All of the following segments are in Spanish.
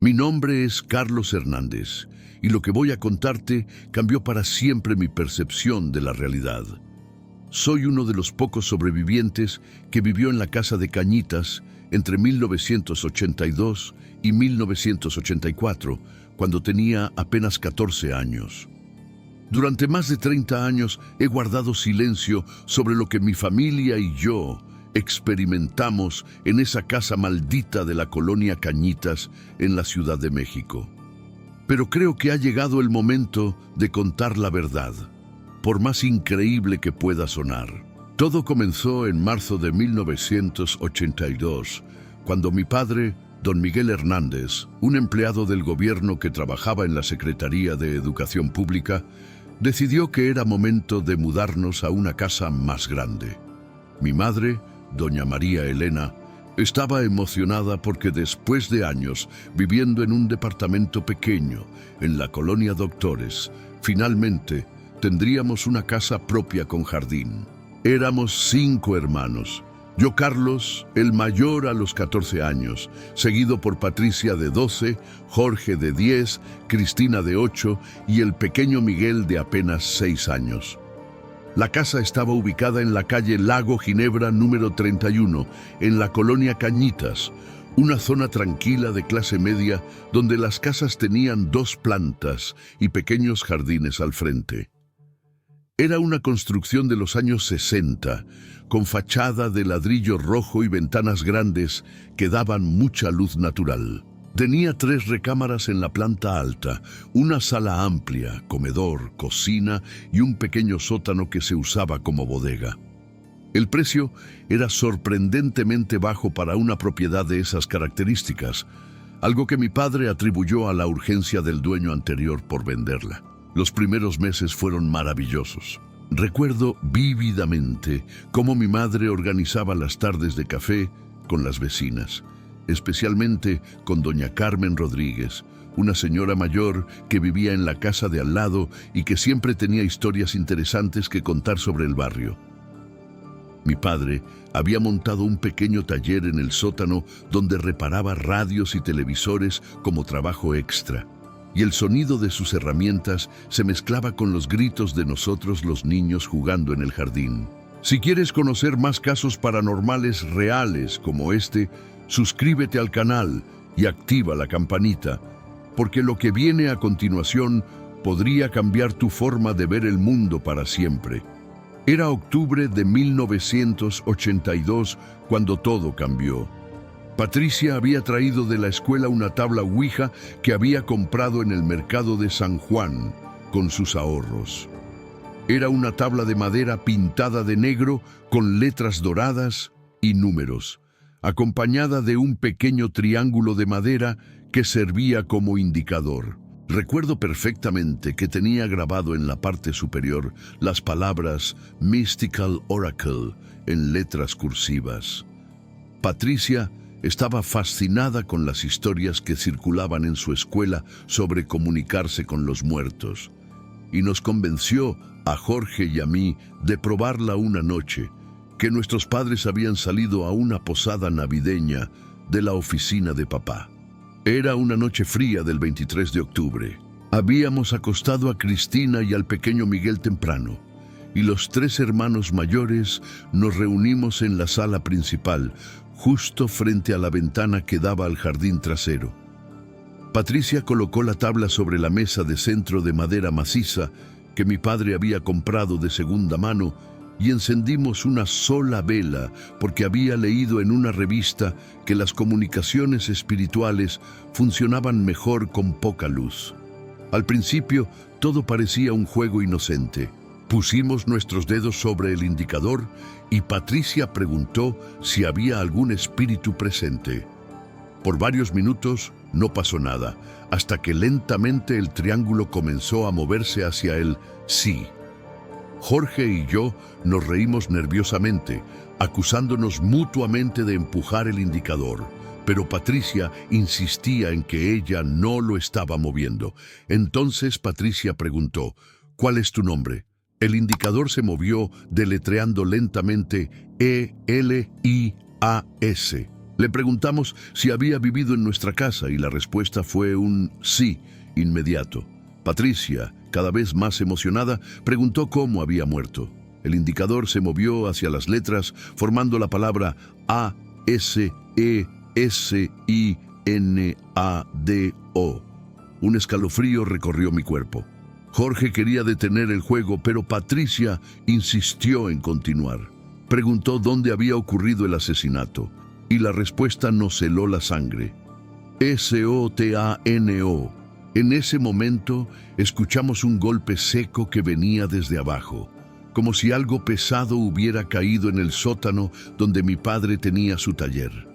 Mi nombre es Carlos Hernández y lo que voy a contarte cambió para siempre mi percepción de la realidad. Soy uno de los pocos sobrevivientes que vivió en la casa de Cañitas entre 1982 y 1984, cuando tenía apenas 14 años. Durante más de 30 años he guardado silencio sobre lo que mi familia y yo experimentamos en esa casa maldita de la colonia Cañitas en la Ciudad de México. Pero creo que ha llegado el momento de contar la verdad, por más increíble que pueda sonar. Todo comenzó en marzo de 1982, cuando mi padre, don Miguel Hernández, un empleado del gobierno que trabajaba en la Secretaría de Educación Pública, decidió que era momento de mudarnos a una casa más grande. Mi madre, doña María Elena, estaba emocionada porque después de años viviendo en un departamento pequeño en la colonia Doctores, finalmente tendríamos una casa propia con jardín. Éramos 5 hermanos. Yo, Carlos, el mayor a los 14 años, seguido por Patricia de 12, Jorge de 10, Cristina de 8 y el pequeño Miguel de apenas 6 años. La casa estaba ubicada en la calle Lago Ginebra número 31, en la colonia Cañitas, una zona tranquila de clase media donde las casas tenían 2 plantas y pequeños jardines al frente. Era una construcción de los años 60, con fachada de ladrillo rojo y ventanas grandes que daban mucha luz natural. Tenía 3 recámaras en la planta alta, una sala amplia, comedor, cocina y un pequeño sótano que se usaba como bodega. El precio era sorprendentemente bajo para una propiedad de esas características, algo que mi padre atribuyó a la urgencia del dueño anterior por venderla. Los primeros meses fueron maravillosos. Recuerdo vívidamente cómo mi madre organizaba las tardes de café con las vecinas, especialmente con doña Carmen Rodríguez, una señora mayor que vivía en la casa de al lado y que siempre tenía historias interesantes que contar sobre el barrio. Mi padre había montado un pequeño taller en el sótano donde reparaba radios y televisores como trabajo extra, y el sonido de sus herramientas se mezclaba con los gritos de nosotros los niños jugando en el jardín. Si quieres conocer más casos paranormales reales como este, suscríbete al canal y activa la campanita, porque lo que viene a continuación podría cambiar tu forma de ver el mundo para siempre. Era octubre de 1982 cuando todo cambió. Patricia había traído de la escuela una tabla Ouija que había comprado en el mercado de San Juan con sus ahorros. Era una tabla de madera pintada de negro con letras doradas y números, acompañada de un pequeño triángulo de madera que servía como indicador. Recuerdo perfectamente que tenía grabado en la parte superior las palabras Mystical Oracle en letras cursivas. Patricia estaba fascinada con las historias que circulaban en su escuela sobre comunicarse con los muertos, y nos convenció a Jorge y a mí de probarla una noche, que nuestros padres habían salido a una posada navideña de la oficina de papá. Era una noche fría del 23 de octubre. Habíamos acostado a Cristina y al pequeño Miguel temprano, y los 3 hermanos mayores nos reunimos en la sala principal, justo frente a la ventana que daba al jardín trasero. Patricia colocó la tabla sobre la mesa de centro de madera maciza que mi padre había comprado de segunda mano y encendimos una sola vela porque había leído en una revista que las comunicaciones espirituales funcionaban mejor con poca luz. Al principio todo parecía un juego inocente. Pusimos nuestros dedos sobre el indicador y Patricia preguntó si había algún espíritu presente. Por varios minutos no pasó nada, hasta que lentamente el triángulo comenzó a moverse hacia el sí. Jorge y yo nos reímos nerviosamente, acusándonos mutuamente de empujar el indicador, pero Patricia insistía en que ella no lo estaba moviendo. Entonces Patricia preguntó, ¿cuál es tu nombre? El indicador se movió deletreando lentamente E-L-I-A-S. Le preguntamos si había vivido en nuestra casa y la respuesta fue un sí inmediato. Patricia, cada vez más emocionada, preguntó cómo había muerto. El indicador se movió hacia las letras, formando la palabra ASESINADO. Un escalofrío recorrió mi cuerpo. Jorge quería detener el juego, pero Patricia insistió en continuar. Preguntó dónde había ocurrido el asesinato, y la respuesta nos heló la sangre. SOTANO. En ese momento, escuchamos un golpe seco que venía desde abajo, como si algo pesado hubiera caído en el sótano donde mi padre tenía su taller.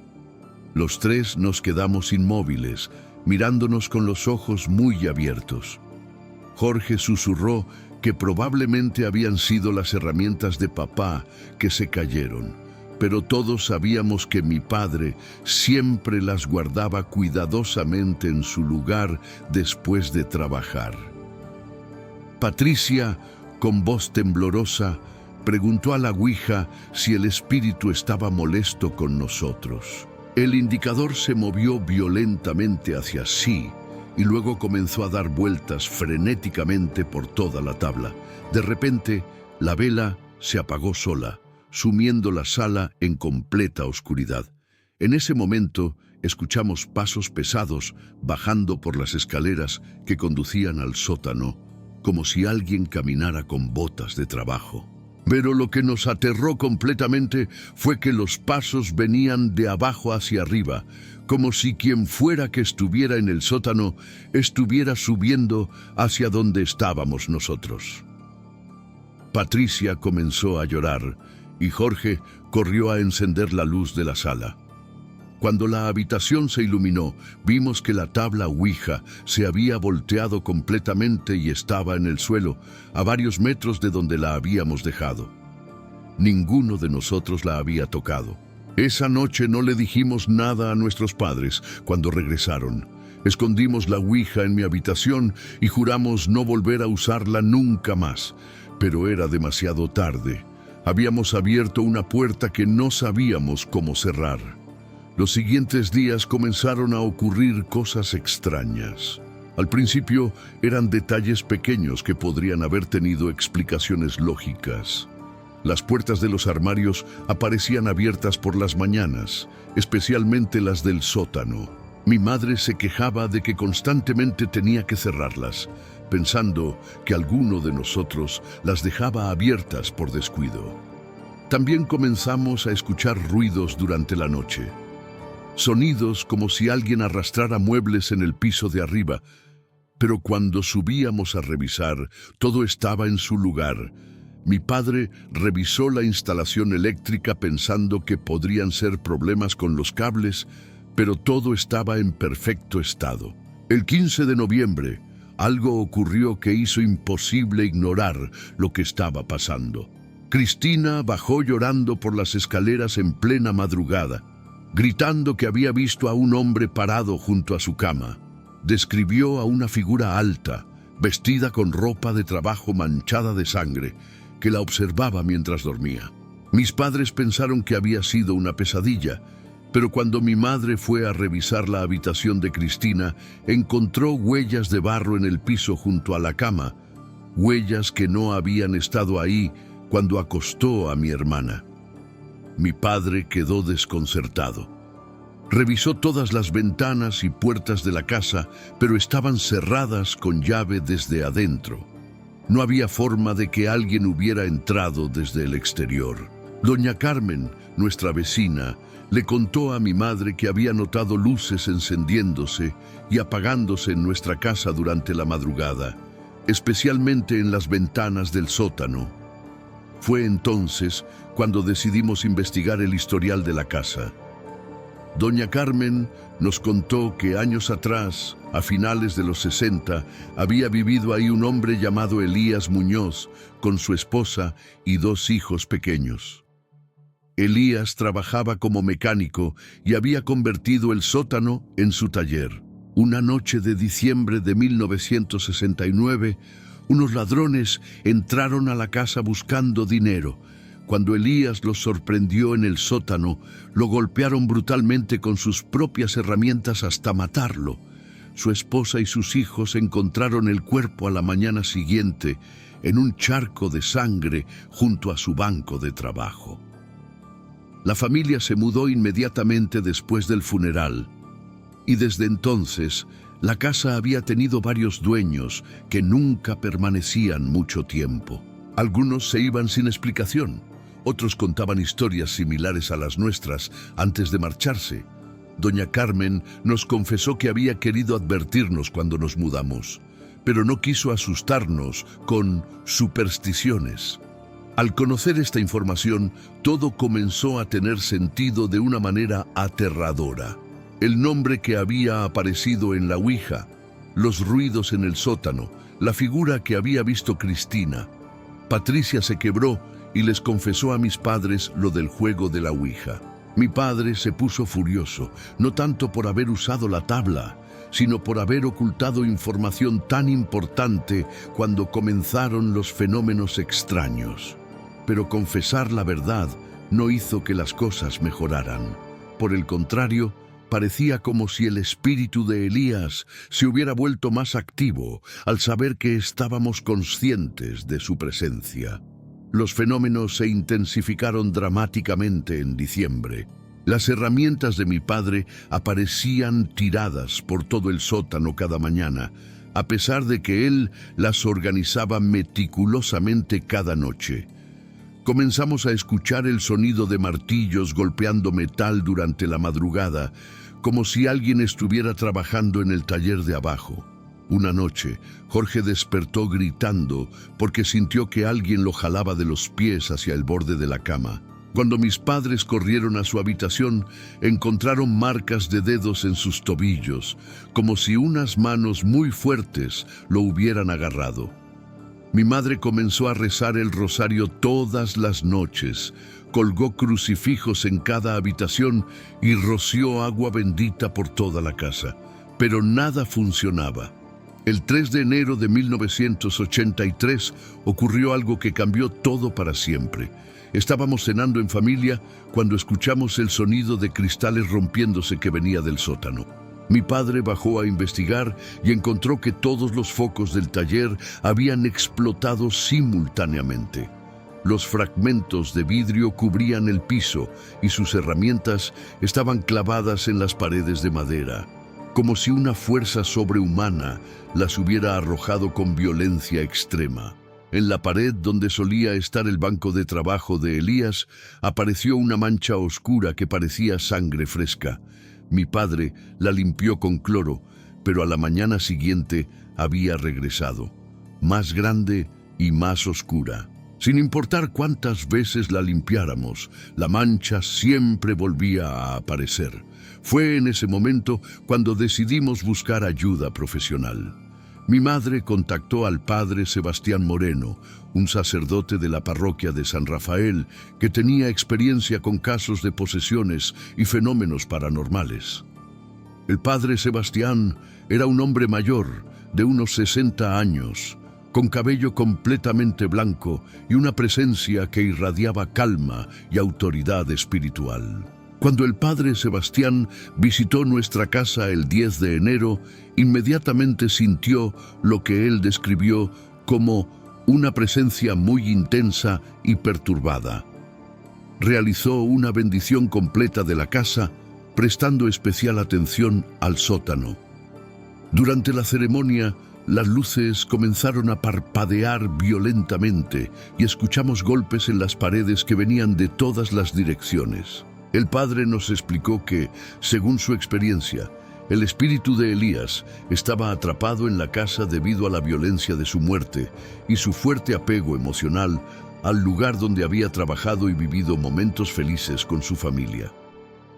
Los tres nos quedamos inmóviles, mirándonos con los ojos muy abiertos. Jorge susurró que probablemente habían sido las herramientas de papá que se cayeron, pero todos sabíamos que mi padre siempre las guardaba cuidadosamente en su lugar después de trabajar. Patricia, con voz temblorosa, preguntó a la ouija si el espíritu estaba molesto con nosotros. El indicador se movió violentamente hacia sí y luego comenzó a dar vueltas frenéticamente por toda la tabla. De repente, la vela se apagó sola, sumiendo la sala en completa oscuridad. En ese momento, escuchamos pasos pesados bajando por las escaleras que conducían al sótano, como si alguien caminara con botas de trabajo. Pero lo que nos aterró completamente fue que los pasos venían de abajo hacia arriba, como si quien fuera que estuviera en el sótano estuviera subiendo hacia donde estábamos nosotros. Patricia comenzó a llorar y Jorge corrió a encender la luz de la sala. Cuando la habitación se iluminó, vimos que la tabla ouija se había volteado completamente y estaba en el suelo, a varios metros de donde la habíamos dejado. Ninguno de nosotros la había tocado. Esa noche no le dijimos nada a nuestros padres cuando regresaron. Escondimos la ouija en mi habitación y juramos no volver a usarla nunca más, pero era demasiado tarde. Habíamos abierto una puerta que no sabíamos cómo cerrar. Los siguientes días comenzaron a ocurrir cosas extrañas. Al principio eran detalles pequeños que podrían haber tenido explicaciones lógicas. Las puertas de los armarios aparecían abiertas por las mañanas, especialmente las del sótano. Mi madre se quejaba de que constantemente tenía que cerrarlas, pensando que alguno de nosotros las dejaba abiertas por descuido. También comenzamos a escuchar ruidos durante la noche. Sonidos como si alguien arrastrara muebles en el piso de arriba, pero cuando subíamos a revisar, todo estaba en su lugar. Mi padre revisó la instalación eléctrica pensando que podrían ser problemas con los cables, pero todo estaba en perfecto estado. El 15 de noviembre, algo ocurrió que hizo imposible ignorar lo que estaba pasando. Cristina bajó llorando por las escaleras en plena madrugada, gritando que había visto a un hombre parado junto a su cama. Describió a una figura alta, vestida con ropa de trabajo manchada de sangre, que la observaba mientras dormía. Mis padres pensaron que había sido una pesadilla, pero cuando mi madre fue a revisar la habitación de Cristina, encontró huellas de barro en el piso junto a la cama, huellas que no habían estado ahí cuando acostó a mi hermana. Mi padre quedó desconcertado. Revisó todas las ventanas y puertas de la casa, pero estaban cerradas con llave desde adentro. No había forma de que alguien hubiera entrado desde el exterior. Doña Carmen, nuestra vecina, le contó a mi madre que había notado luces encendiéndose y apagándose en nuestra casa durante la madrugada, especialmente en las ventanas del sótano. Fue entonces cuando decidimos investigar el historial de la casa. Doña Carmen nos contó que años atrás, a finales de los 60, había vivido ahí un hombre llamado Elías Muñoz, con su esposa y 2 hijos pequeños. Elías trabajaba como mecánico y había convertido el sótano en su taller. Una noche de diciembre de 1969, unos ladrones entraron a la casa buscando dinero. Cuando Elías los sorprendió en el sótano, lo golpearon brutalmente con sus propias herramientas hasta matarlo. Su esposa y sus hijos encontraron el cuerpo a la mañana siguiente en un charco de sangre junto a su banco de trabajo. La familia se mudó inmediatamente después del funeral, y desde entonces la casa había tenido varios dueños que nunca permanecían mucho tiempo. Algunos se iban sin explicación, otros contaban historias similares a las nuestras antes de marcharse. Doña Carmen nos confesó que había querido advertirnos cuando nos mudamos, pero no quiso asustarnos con supersticiones. Al conocer esta información, todo comenzó a tener sentido de una manera aterradora. El nombre que había aparecido en la Ouija, los ruidos en el sótano, la figura que había visto Cristina. Patricia se quebró y les confesó a mis padres lo del juego de la Ouija. Mi padre se puso furioso, no tanto por haber usado la tabla, sino por haber ocultado información tan importante cuando comenzaron los fenómenos extraños. Pero confesar la verdad no hizo que las cosas mejoraran. Por el contrario, parecía como si el espíritu de Elías se hubiera vuelto más activo al saber que estábamos conscientes de su presencia. Los fenómenos se intensificaron dramáticamente en diciembre. Las herramientas de mi padre aparecían tiradas por todo el sótano cada mañana, a pesar de que él las organizaba meticulosamente cada noche. Comenzamos a escuchar el sonido de martillos golpeando metal durante la madrugada, como si alguien estuviera trabajando en el taller de abajo. Una noche, Jorge despertó gritando porque sintió que alguien lo jalaba de los pies hacia el borde de la cama. Cuando mis padres corrieron a su habitación, encontraron marcas de dedos en sus tobillos, como si unas manos muy fuertes lo hubieran agarrado. Mi madre comenzó a rezar el rosario todas las noches, colgó crucifijos en cada habitación y roció agua bendita por toda la casa. Pero nada funcionaba. El 3 de enero de 1983 ocurrió algo que cambió todo para siempre. Estábamos cenando en familia cuando escuchamos el sonido de cristales rompiéndose que venía del sótano. Mi padre bajó a investigar y encontró que todos los focos del taller habían explotado simultáneamente. Los fragmentos de vidrio cubrían el piso y sus herramientas estaban clavadas en las paredes de madera, como si una fuerza sobrehumana las hubiera arrojado con violencia extrema. En la pared donde solía estar el banco de trabajo de Elías apareció una mancha oscura que parecía sangre fresca. Mi padre la limpió con cloro, pero a la mañana siguiente había regresado, más grande y más oscura. Sin importar cuántas veces la limpiáramos, la mancha siempre volvía a aparecer. Fue en ese momento cuando decidimos buscar ayuda profesional. Mi madre contactó al padre Sebastián Moreno, un sacerdote de la parroquia de San Rafael que tenía experiencia con casos de posesiones y fenómenos paranormales. El padre Sebastián era un hombre mayor, de unos 60 años, con cabello completamente blanco y una presencia que irradiaba calma y autoridad espiritual. Cuando el padre Sebastián visitó nuestra casa el 10 de enero, inmediatamente sintió lo que él describió como una presencia muy intensa y perturbada. Realizó una bendición completa de la casa, prestando especial atención al sótano. Durante la ceremonia, las luces comenzaron a parpadear violentamente y escuchamos golpes en las paredes que venían de todas las direcciones. El padre nos explicó que, según su experiencia, el espíritu de Elías estaba atrapado en la casa debido a la violencia de su muerte y su fuerte apego emocional al lugar donde había trabajado y vivido momentos felices con su familia.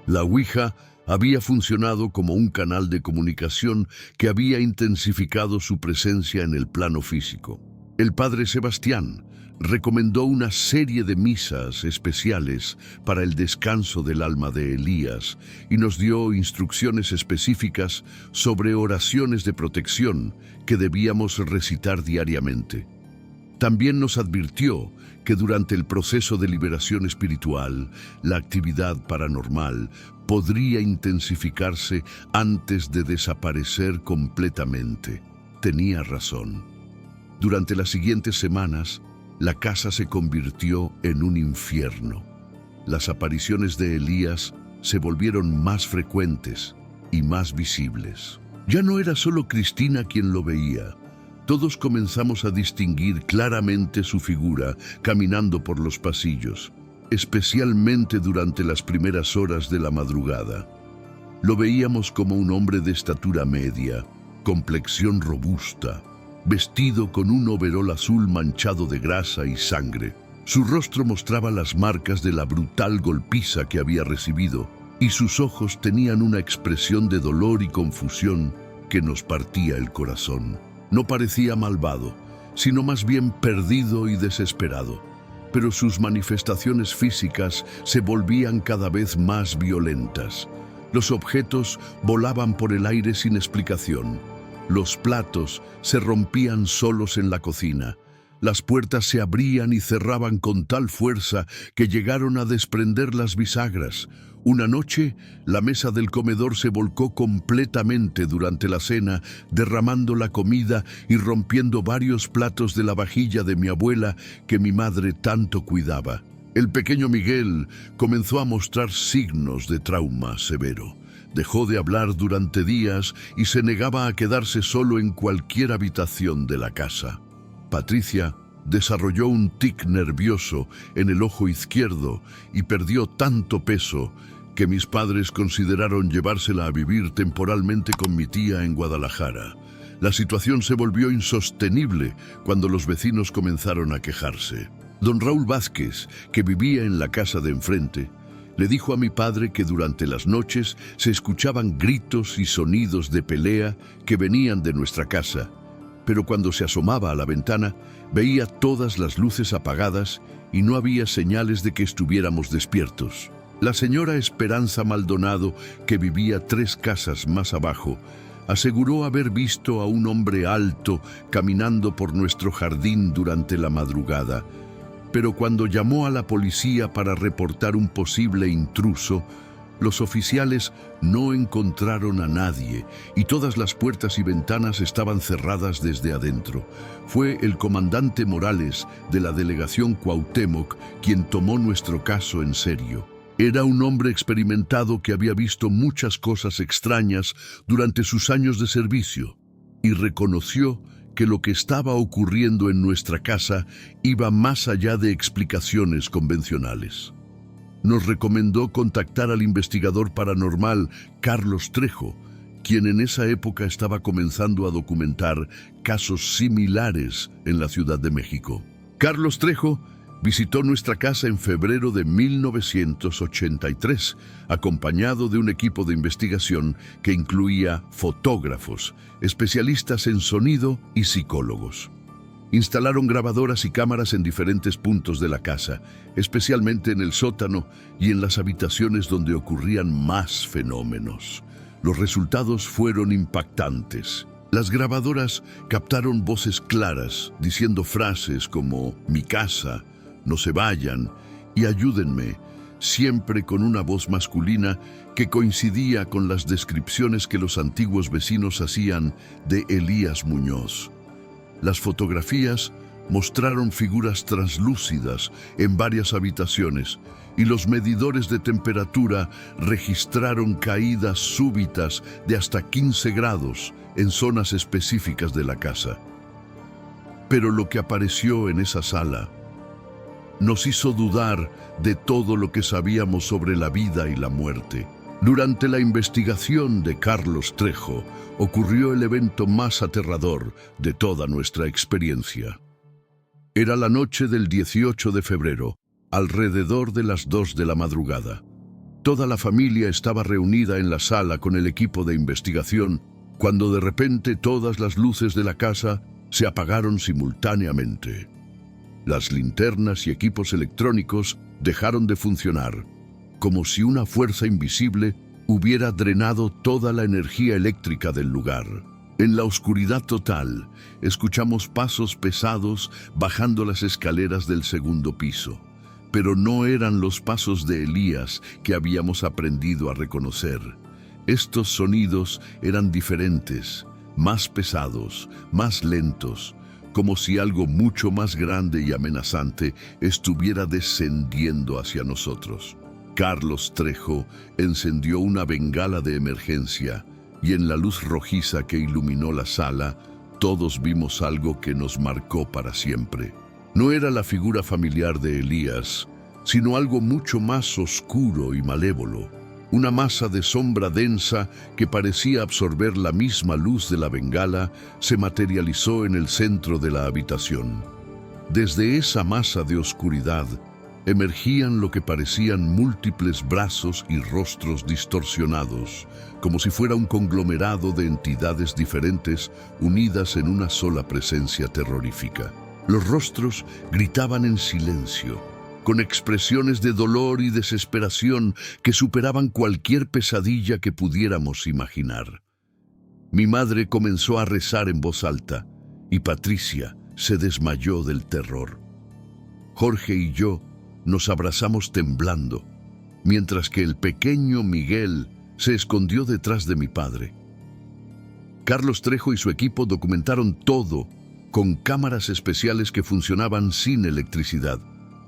La Ouija había funcionado como un canal de comunicación que había intensificado su presencia en el plano físico. El padre Sebastián recomendó una serie de misas especiales para el descanso del alma de Elías y nos dio instrucciones específicas sobre oraciones de protección que debíamos recitar diariamente. También nos advirtió que durante el proceso de liberación espiritual, la actividad paranormal podría intensificarse antes de desaparecer completamente. Tenía razón. Durante las siguientes semanas, la casa se convirtió en un infierno. Las apariciones de Elías se volvieron más frecuentes y más visibles. Ya no era solo Cristina quien lo veía. Todos comenzamos a distinguir claramente su figura caminando por los pasillos, especialmente durante las primeras horas de la madrugada. Lo veíamos como un hombre de estatura media, complexión robusta, vestido con un overol azul manchado de grasa y sangre. Su rostro mostraba las marcas de la brutal golpiza que había recibido, y sus ojos tenían una expresión de dolor y confusión que nos partía el corazón. No parecía malvado, sino más bien perdido y desesperado, pero sus manifestaciones físicas se volvían cada vez más violentas. Los objetos volaban por el aire sin explicación. Los platos se rompían solos en la cocina. Las puertas se abrían y cerraban con tal fuerza que llegaron a desprender las bisagras. Una noche, la mesa del comedor se volcó completamente durante la cena, derramando la comida y rompiendo varios platos de la vajilla de mi abuela que mi madre tanto cuidaba. El pequeño Miguel comenzó a mostrar signos de trauma severo. Dejó de hablar durante días y se negaba a quedarse solo en cualquier habitación de la casa. Patricia desarrolló un tic nervioso en el ojo izquierdo y perdió tanto peso que mis padres consideraron llevársela a vivir temporalmente con mi tía en Guadalajara. La situación se volvió insostenible cuando los vecinos comenzaron a quejarse. Don Raúl Vázquez, que vivía en la casa de enfrente, le dijo a mi padre que durante las noches se escuchaban gritos y sonidos de pelea que venían de nuestra casa, pero cuando se asomaba a la ventana veía todas las luces apagadas y no había señales de que estuviéramos despiertos. La señora Esperanza Maldonado, que vivía 3 casas más abajo, aseguró haber visto a un hombre alto caminando por nuestro jardín durante la madrugada, pero cuando llamó a la policía para reportar un posible intruso, los oficiales no encontraron a nadie y todas las puertas y ventanas estaban cerradas desde adentro. Fue el comandante Morales de la delegación Cuauhtémoc quien tomó nuestro caso en serio. Era un hombre experimentado que había visto muchas cosas extrañas durante sus años de servicio y reconoció que lo que estaba ocurriendo en nuestra casa iba más allá de explicaciones convencionales. Nos recomendó contactar al investigador paranormal Carlos Trejo, quien en esa época estaba comenzando a documentar casos similares en la Ciudad de México. Carlos Trejo visitó nuestra casa en febrero de 1983, acompañado de un equipo de investigación que incluía fotógrafos, especialistas en sonido y psicólogos. Instalaron grabadoras y cámaras en diferentes puntos de la casa, especialmente en el sótano y en las habitaciones donde ocurrían más fenómenos. Los resultados fueron impactantes. Las grabadoras captaron voces claras, diciendo frases como «mi casa», «no se vayan» y «ayúdenme», siempre con una voz masculina que coincidía con las descripciones que los antiguos vecinos hacían de Elías Muñoz. Las fotografías mostraron figuras translúcidas en varias habitaciones y los medidores de temperatura registraron caídas súbitas de hasta 15 grados en zonas específicas de la casa. Pero lo que apareció en esa sala nos hizo dudar de todo lo que sabíamos sobre la vida y la muerte. Durante la investigación de Carlos Trejo ocurrió el evento más aterrador de toda nuestra experiencia. Era la noche del 18 de febrero, alrededor de las 2 de la madrugada. Toda la familia estaba reunida en la sala con el equipo de investigación, cuando de repente todas las luces de la casa se apagaron simultáneamente. Las linternas y equipos electrónicos dejaron de funcionar, como si una fuerza invisible hubiera drenado toda la energía eléctrica del lugar. En la oscuridad total, escuchamos pasos pesados bajando las escaleras del segundo piso. Pero no eran los pasos de Elías que habíamos aprendido a reconocer. Estos sonidos eran diferentes, más pesados, más lentos, como si algo mucho más grande y amenazante estuviera descendiendo hacia nosotros. Carlos Trejo encendió una bengala de emergencia y en la luz rojiza que iluminó la sala, todos vimos algo que nos marcó para siempre. No era la figura familiar de Elías, sino algo mucho más oscuro y malévolo. Una masa de sombra densa que parecía absorber la misma luz de la bengala se materializó en el centro de la habitación. Desde esa masa de oscuridad emergían lo que parecían múltiples brazos y rostros distorsionados, como si fuera un conglomerado de entidades diferentes unidas en una sola presencia terrorífica. Los rostros gritaban en silencio, con expresiones de dolor y desesperación que superaban cualquier pesadilla que pudiéramos imaginar. Mi madre comenzó a rezar en voz alta y Patricia se desmayó del terror. Jorge y yo nos abrazamos temblando, mientras que el pequeño Miguel se escondió detrás de mi padre. Carlos Trejo y su equipo documentaron todo con cámaras especiales que funcionaban sin electricidad,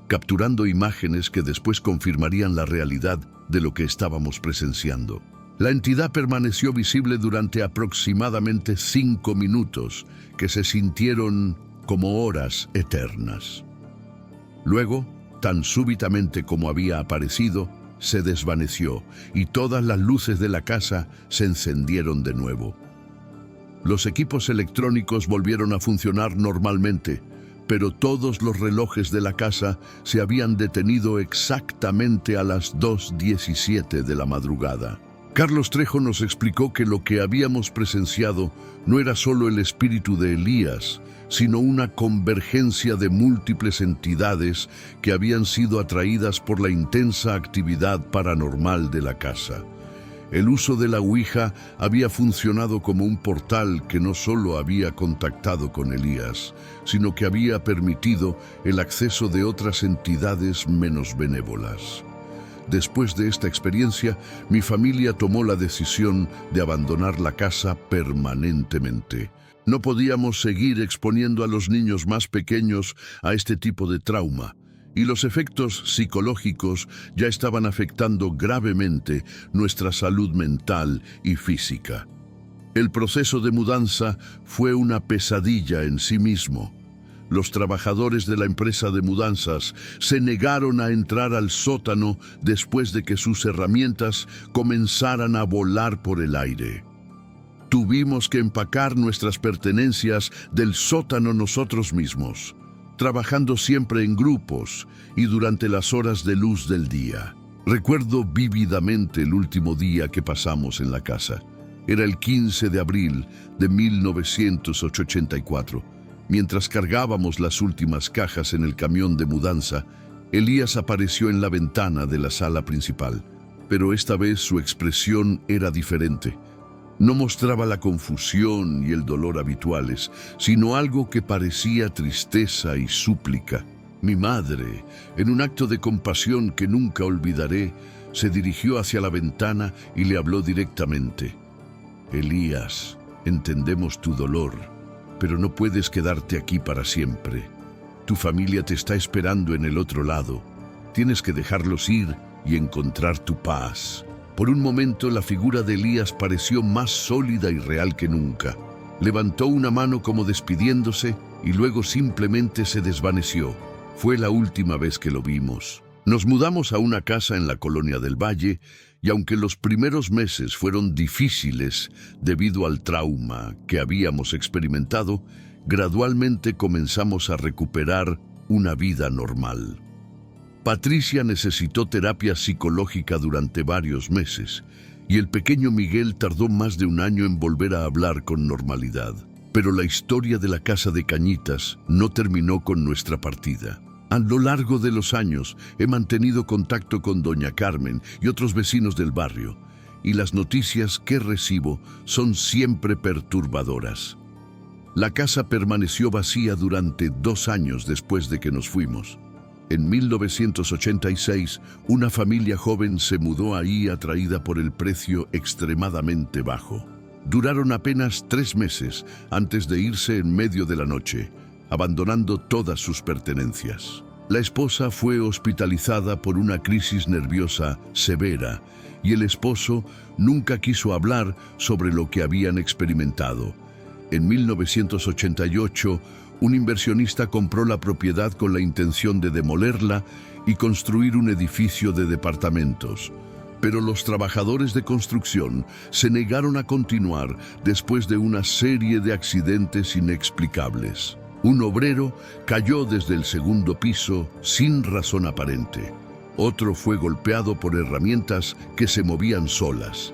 capturando imágenes que después confirmarían la realidad de lo que estábamos presenciando. La entidad permaneció visible durante aproximadamente 5 minutos, que se sintieron como horas eternas. Luego, tan súbitamente como había aparecido, se desvaneció y todas las luces de la casa se encendieron de nuevo. Los equipos electrónicos volvieron a funcionar normalmente, pero todos los relojes de la casa se habían detenido exactamente a las 2:17 de la madrugada. Carlos Trejo nos explicó que lo que habíamos presenciado no era solo el espíritu de Elías, sino una convergencia de múltiples entidades que habían sido atraídas por la intensa actividad paranormal de la casa. El uso de la Ouija había funcionado como un portal que no solo había contactado con Elías, sino que había permitido el acceso de otras entidades menos benévolas. Después de esta experiencia, mi familia tomó la decisión de abandonar la casa permanentemente. No podíamos seguir exponiendo a los niños más pequeños a este tipo de trauma, y los efectos psicológicos ya estaban afectando gravemente nuestra salud mental y física. El proceso de mudanza fue una pesadilla en sí mismo. Los trabajadores de la empresa de mudanzas se negaron a entrar al sótano después de que sus herramientas comenzaran a volar por el aire. Tuvimos que empacar nuestras pertenencias del sótano nosotros mismos, trabajando siempre en grupos y durante las horas de luz del día. Recuerdo vívidamente el último día que pasamos en la casa. Era el 15 de abril de 1984. Mientras cargábamos las últimas cajas en el camión de mudanza, Elías apareció en la ventana de la sala principal, pero esta vez su expresión era diferente. No mostraba la confusión y el dolor habituales, sino algo que parecía tristeza y súplica. Mi madre, en un acto de compasión que nunca olvidaré, se dirigió hacia la ventana y le habló directamente. Elías, entendemos tu dolor, pero no puedes quedarte aquí para siempre. Tu familia te está esperando en el otro lado. Tienes que dejarlos ir y encontrar tu paz. Por un momento la figura de Elías pareció más sólida y real que nunca. Levantó una mano como despidiéndose y luego simplemente se desvaneció. Fue la última vez que lo vimos. Nos mudamos a una casa en la Colonia del Valle y aunque los primeros meses fueron difíciles debido al trauma que habíamos experimentado, gradualmente comenzamos a recuperar una vida normal. Patricia necesitó terapia psicológica durante varios meses y el pequeño Miguel tardó más de un año en volver a hablar con normalidad. Pero la historia de la casa de Cañitas no terminó con nuestra partida. A lo largo de los años he mantenido contacto con doña Carmen y otros vecinos del barrio, y las noticias que recibo son siempre perturbadoras. La casa permaneció vacía durante 2 años después de que nos fuimos. En 1986, una familia joven se mudó ahí atraída por el precio extremadamente bajo. Duraron apenas 3 meses antes de irse en medio de la noche, abandonando todas sus pertenencias. La esposa fue hospitalizada por una crisis nerviosa severa y el esposo nunca quiso hablar sobre lo que habían experimentado. En 1988, un inversionista compró la propiedad con la intención de demolerla y construir un edificio de departamentos. Pero los trabajadores de construcción se negaron a continuar después de una serie de accidentes inexplicables. Un obrero cayó desde el segundo piso sin razón aparente. Otro fue golpeado por herramientas que se movían solas.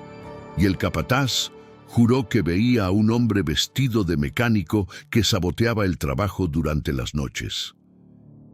Y el capataz juró que veía a un hombre vestido de mecánico que saboteaba el trabajo durante las noches.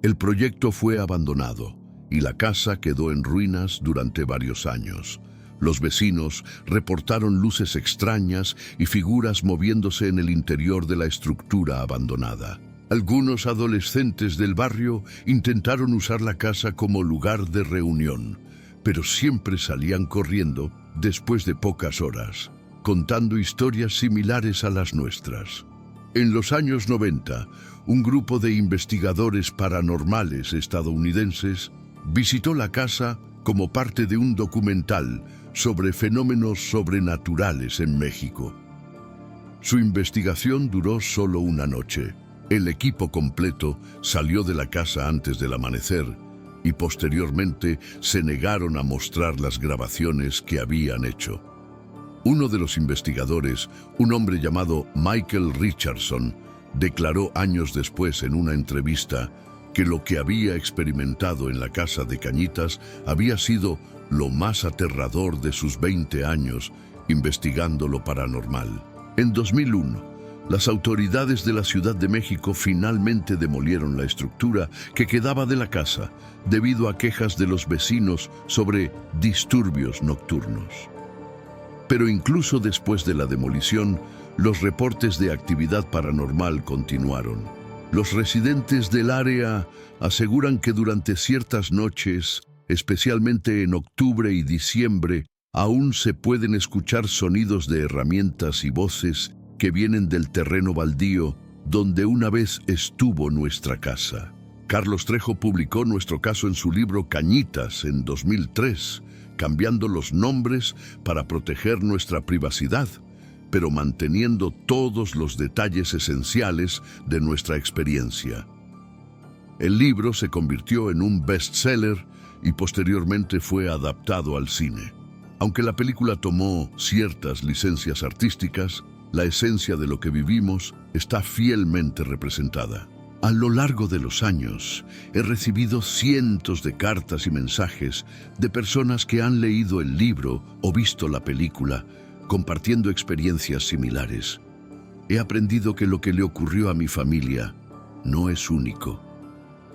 El proyecto fue abandonado y la casa quedó en ruinas durante varios años. Los vecinos reportaron luces extrañas y figuras moviéndose en el interior de la estructura abandonada. Algunos adolescentes del barrio intentaron usar la casa como lugar de reunión, pero siempre salían corriendo después de pocas horas, contando historias similares a las nuestras. En los años 90, un grupo de investigadores paranormales estadounidenses visitó la casa como parte de un documental sobre fenómenos sobrenaturales en México. Su investigación duró solo una noche. El equipo completo salió de la casa antes del amanecer y posteriormente se negaron a mostrar las grabaciones que habían hecho. Uno de los investigadores, un hombre llamado Michael Richardson, declaró años después en una entrevista que lo que había experimentado en la casa de Cañitas había sido lo más aterrador de sus 20 años investigando lo paranormal. En 2001, las autoridades de la Ciudad de México finalmente demolieron la estructura que quedaba de la casa debido a quejas de los vecinos sobre disturbios nocturnos. Pero incluso después de la demolición, los reportes de actividad paranormal continuaron. Los residentes del área aseguran que durante ciertas noches, especialmente en octubre y diciembre, aún se pueden escuchar sonidos de herramientas y voces que vienen del terreno baldío donde una vez estuvo nuestra casa. Carlos Trejo publicó nuestro caso en su libro Cañitas en 2003, cambiando los nombres para proteger nuestra privacidad, pero manteniendo todos los detalles esenciales de nuestra experiencia. El libro se convirtió en un bestseller y posteriormente fue adaptado al cine. Aunque la película tomó ciertas licencias artísticas, la esencia de lo que vivimos está fielmente representada. A lo largo de los años, he recibido cientos de cartas y mensajes de personas que han leído el libro o visto la película, compartiendo experiencias similares. He aprendido que lo que le ocurrió a mi familia no es único.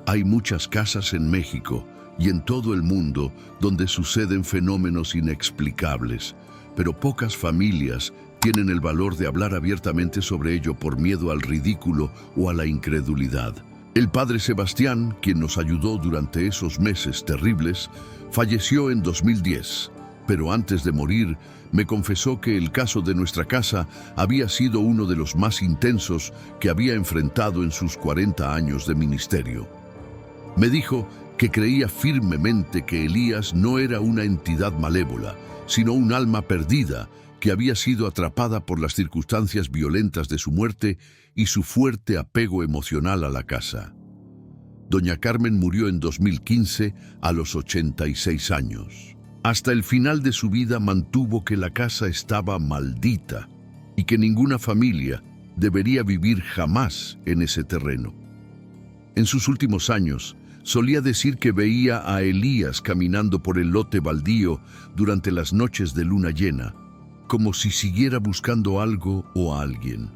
Hay muchas casas en México y en todo el mundo donde suceden fenómenos inexplicables, pero pocas familias tienen el valor de hablar abiertamente sobre ello por miedo al ridículo o a la incredulidad. El padre Sebastián, quien nos ayudó durante esos meses terribles, falleció en 2010, pero antes de morir me confesó que el caso de nuestra casa había sido uno de los más intensos que había enfrentado en sus 40 años de ministerio. Me dijo que creía firmemente que Elías no era una entidad malévola, sino un alma perdida que había sido atrapada por las circunstancias violentas de su muerte y su fuerte apego emocional a la casa. Doña Carmen murió en 2015 a los 86 años. Hasta el final de su vida mantuvo que la casa estaba maldita y que ninguna familia debería vivir jamás en ese terreno. En sus últimos años, solía decir que veía a Elías caminando por el lote baldío durante las noches de luna llena, como si siguiera buscando algo o a alguien.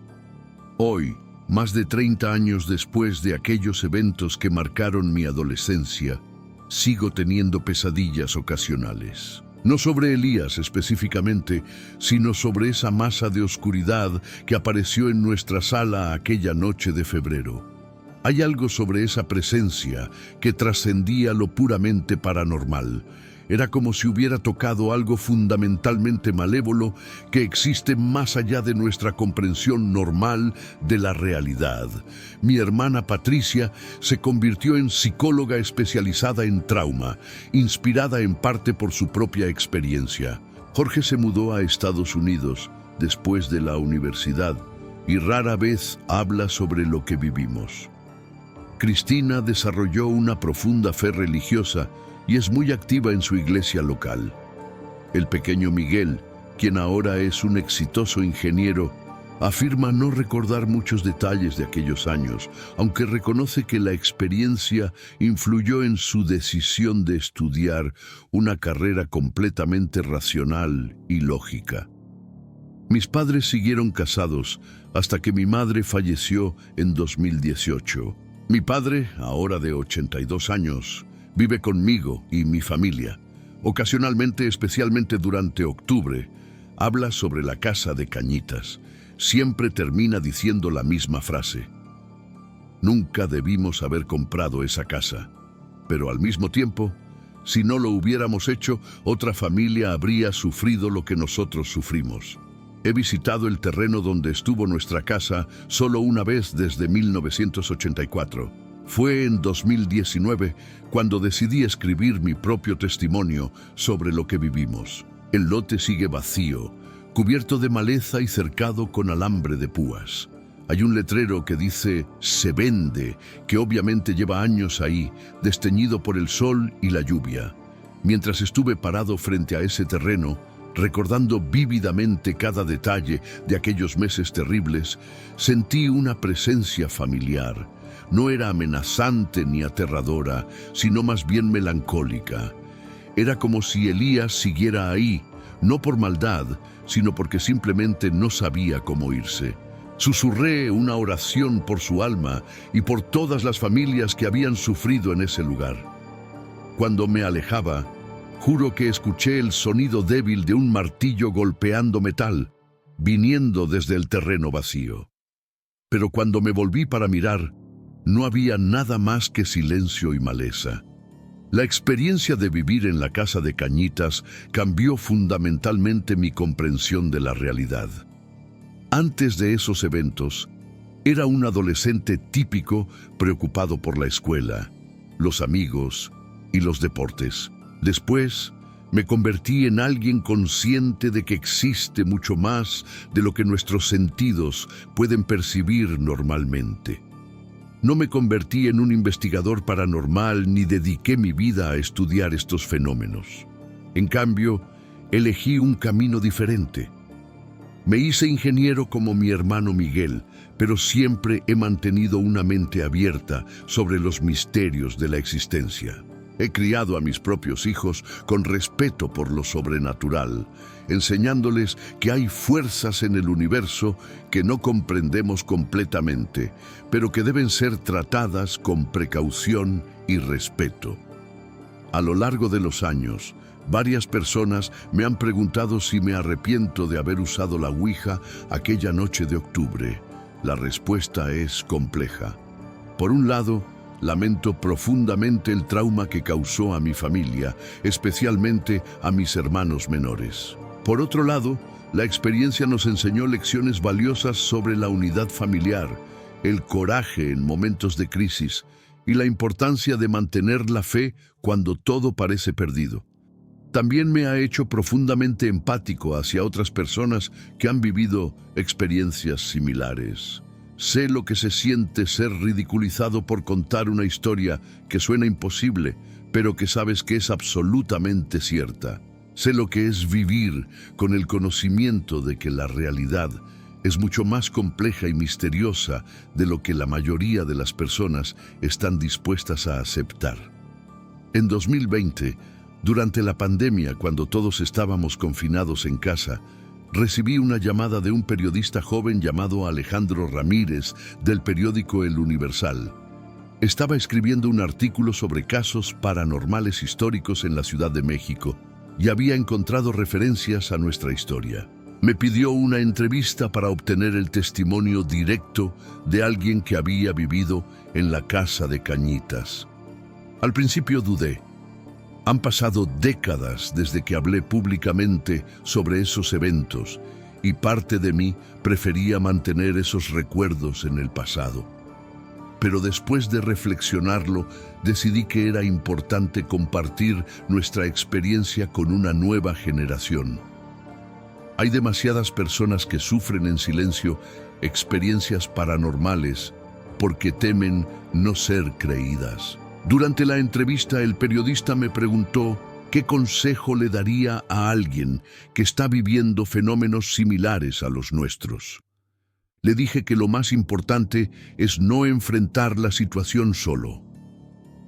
Hoy, más de 30 años después de aquellos eventos que marcaron mi adolescencia, sigo teniendo pesadillas ocasionales. No sobre Elías específicamente, sino sobre esa masa de oscuridad que apareció en nuestra sala aquella noche de febrero. Hay algo sobre esa presencia que trascendía lo puramente paranormal. Era como si hubiera tocado algo fundamentalmente malévolo que existe más allá de nuestra comprensión normal de la realidad. Mi hermana Patricia se convirtió en psicóloga especializada en trauma, inspirada en parte por su propia experiencia. Jorge se mudó a Estados Unidos después de la universidad y rara vez habla sobre lo que vivimos. Cristina desarrolló una profunda fe religiosa y es muy activa en su iglesia local. El pequeño Miguel, quien ahora es un exitoso ingeniero, afirma no recordar muchos detalles de aquellos años, aunque reconoce que la experiencia influyó en su decisión de estudiar una carrera completamente racional y lógica. Mis padres siguieron casados hasta que mi madre falleció en 2018. Mi padre, ahora de 82 años, vive conmigo y mi familia. Ocasionalmente, especialmente durante octubre, habla sobre la casa de Cañitas. Siempre termina diciendo la misma frase. Nunca debimos haber comprado esa casa, pero al mismo tiempo, si no lo hubiéramos hecho, otra familia habría sufrido lo que nosotros sufrimos. He visitado el terreno donde estuvo nuestra casa solo una vez desde 1984. Fue en 2019 cuando decidí escribir mi propio testimonio sobre lo que vivimos. El lote sigue vacío, cubierto de maleza y cercado con alambre de púas. Hay un letrero que dice "Se vende", que obviamente lleva años ahí, desteñido por el sol y la lluvia. Mientras estuve parado frente a ese terreno, recordando vívidamente cada detalle de aquellos meses terribles, sentí una presencia familiar. No era amenazante ni aterradora, sino más bien melancólica. Era como si Elías siguiera ahí, no por maldad, sino porque simplemente no sabía cómo irse. Susurré una oración por su alma y por todas las familias que habían sufrido en ese lugar. Cuando me alejaba, juro que escuché el sonido débil de un martillo golpeando metal, viniendo desde el terreno vacío. Pero cuando me volví para mirar, no había nada más que silencio y maleza. La experiencia de vivir en la casa de Cañitas cambió fundamentalmente mi comprensión de la realidad. Antes de esos eventos, era un adolescente típico preocupado por la escuela, los amigos y los deportes. Después, me convertí en alguien consciente de que existe mucho más de lo que nuestros sentidos pueden percibir normalmente. No me convertí en un investigador paranormal ni dediqué mi vida a estudiar estos fenómenos. En cambio, elegí un camino diferente. Me hice ingeniero como mi hermano Miguel, pero siempre he mantenido una mente abierta sobre los misterios de la existencia. He criado a mis propios hijos con respeto por lo sobrenatural, enseñándoles que hay fuerzas en el universo que no comprendemos completamente, pero que deben ser tratadas con precaución y respeto. A lo largo de los años, varias personas me han preguntado si me arrepiento de haber usado la Ouija aquella noche de octubre. La respuesta es compleja. Por un lado, lamento profundamente el trauma que causó a mi familia, especialmente a mis hermanos menores. Por otro lado, la experiencia nos enseñó lecciones valiosas sobre la unidad familiar, el coraje en momentos de crisis y la importancia de mantener la fe cuando todo parece perdido. También me ha hecho profundamente empático hacia otras personas que han vivido experiencias similares. Sé lo que se siente ser ridiculizado por contar una historia que suena imposible, pero que sabes que es absolutamente cierta. Sé lo que es vivir con el conocimiento de que la realidad es mucho más compleja y misteriosa de lo que la mayoría de las personas están dispuestas a aceptar. En 2020, durante la pandemia, cuando todos estábamos confinados en casa, recibí una llamada de un periodista joven llamado Alejandro Ramírez del periódico El Universal. Estaba escribiendo un artículo sobre casos paranormales históricos en la Ciudad de México y había encontrado referencias a nuestra historia. Me pidió una entrevista para obtener el testimonio directo de alguien que había vivido en la casa de Cañitas. Al principio dudé. Han pasado décadas desde que hablé públicamente sobre esos eventos y parte de mí prefería mantener esos recuerdos en el pasado. Pero después de reflexionarlo, decidí que era importante compartir nuestra experiencia con una nueva generación. Hay demasiadas personas que sufren en silencio experiencias paranormales porque temen no ser creídas. Durante la entrevista, el periodista me preguntó qué consejo le daría a alguien que está viviendo fenómenos similares a los nuestros. Le dije que lo más importante es no enfrentar la situación solo.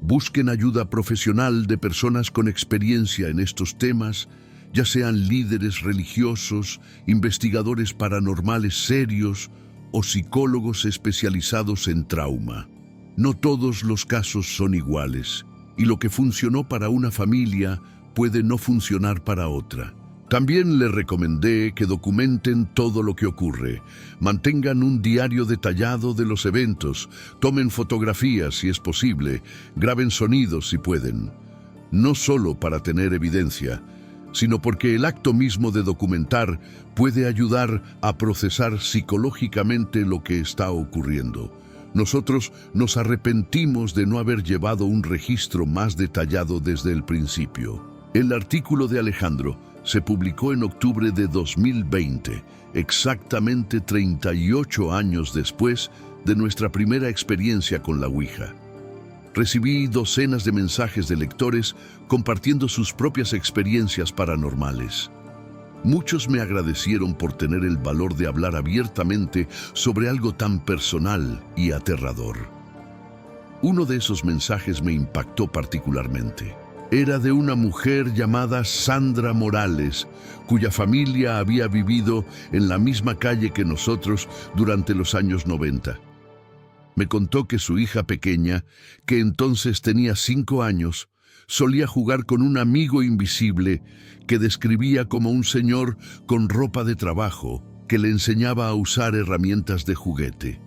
Busquen ayuda profesional de personas con experiencia en estos temas, ya sean líderes religiosos, investigadores paranormales serios o psicólogos especializados en trauma. No todos los casos son iguales, y lo que funcionó para una familia puede no funcionar para otra. También le recomendé que documenten todo lo que ocurre, mantengan un diario detallado de los eventos, tomen fotografías si es posible, graben sonidos si pueden. No solo para tener evidencia, sino porque el acto mismo de documentar puede ayudar a procesar psicológicamente lo que está ocurriendo. Nosotros nos arrepentimos de no haber llevado un registro más detallado desde el principio. El artículo de Alejandro se publicó en octubre de 2020, exactamente 38 años después de nuestra primera experiencia con la Ouija. Recibí docenas de mensajes de lectores compartiendo sus propias experiencias paranormales. Muchos me agradecieron por tener el valor de hablar abiertamente sobre algo tan personal y aterrador. Uno de esos mensajes me impactó particularmente. Era de una mujer llamada Sandra Morales, cuya familia había vivido en la misma calle que nosotros durante los años 90. Me contó que su hija pequeña, que entonces tenía 5 años, solía jugar con un amigo invisible que describía como un señor con ropa de trabajo que le enseñaba a usar herramientas de juguete.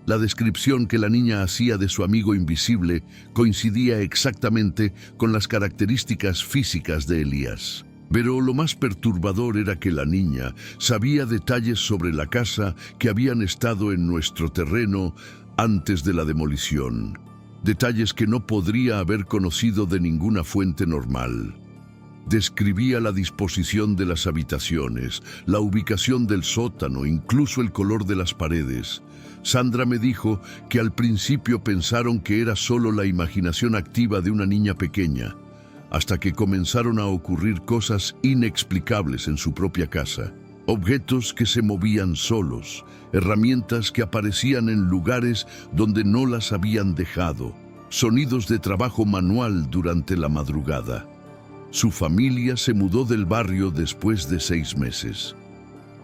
La descripción que la niña hacía de su amigo invisible coincidía exactamente con las características físicas de Elías. Pero lo más perturbador era que la niña sabía detalles sobre la casa que habían estado en nuestro terreno antes de la demolición. Detalles que no podría haber conocido de ninguna fuente normal. Describía la disposición de las habitaciones, la ubicación del sótano, incluso el color de las paredes. Sandra me dijo que al principio pensaron que era solo la imaginación activa de una niña pequeña, hasta que comenzaron a ocurrir cosas inexplicables en su propia casa. Objetos que se movían solos, herramientas que aparecían en lugares donde no las habían dejado, sonidos de trabajo manual durante la madrugada. Su familia se mudó del barrio después de 6 meses.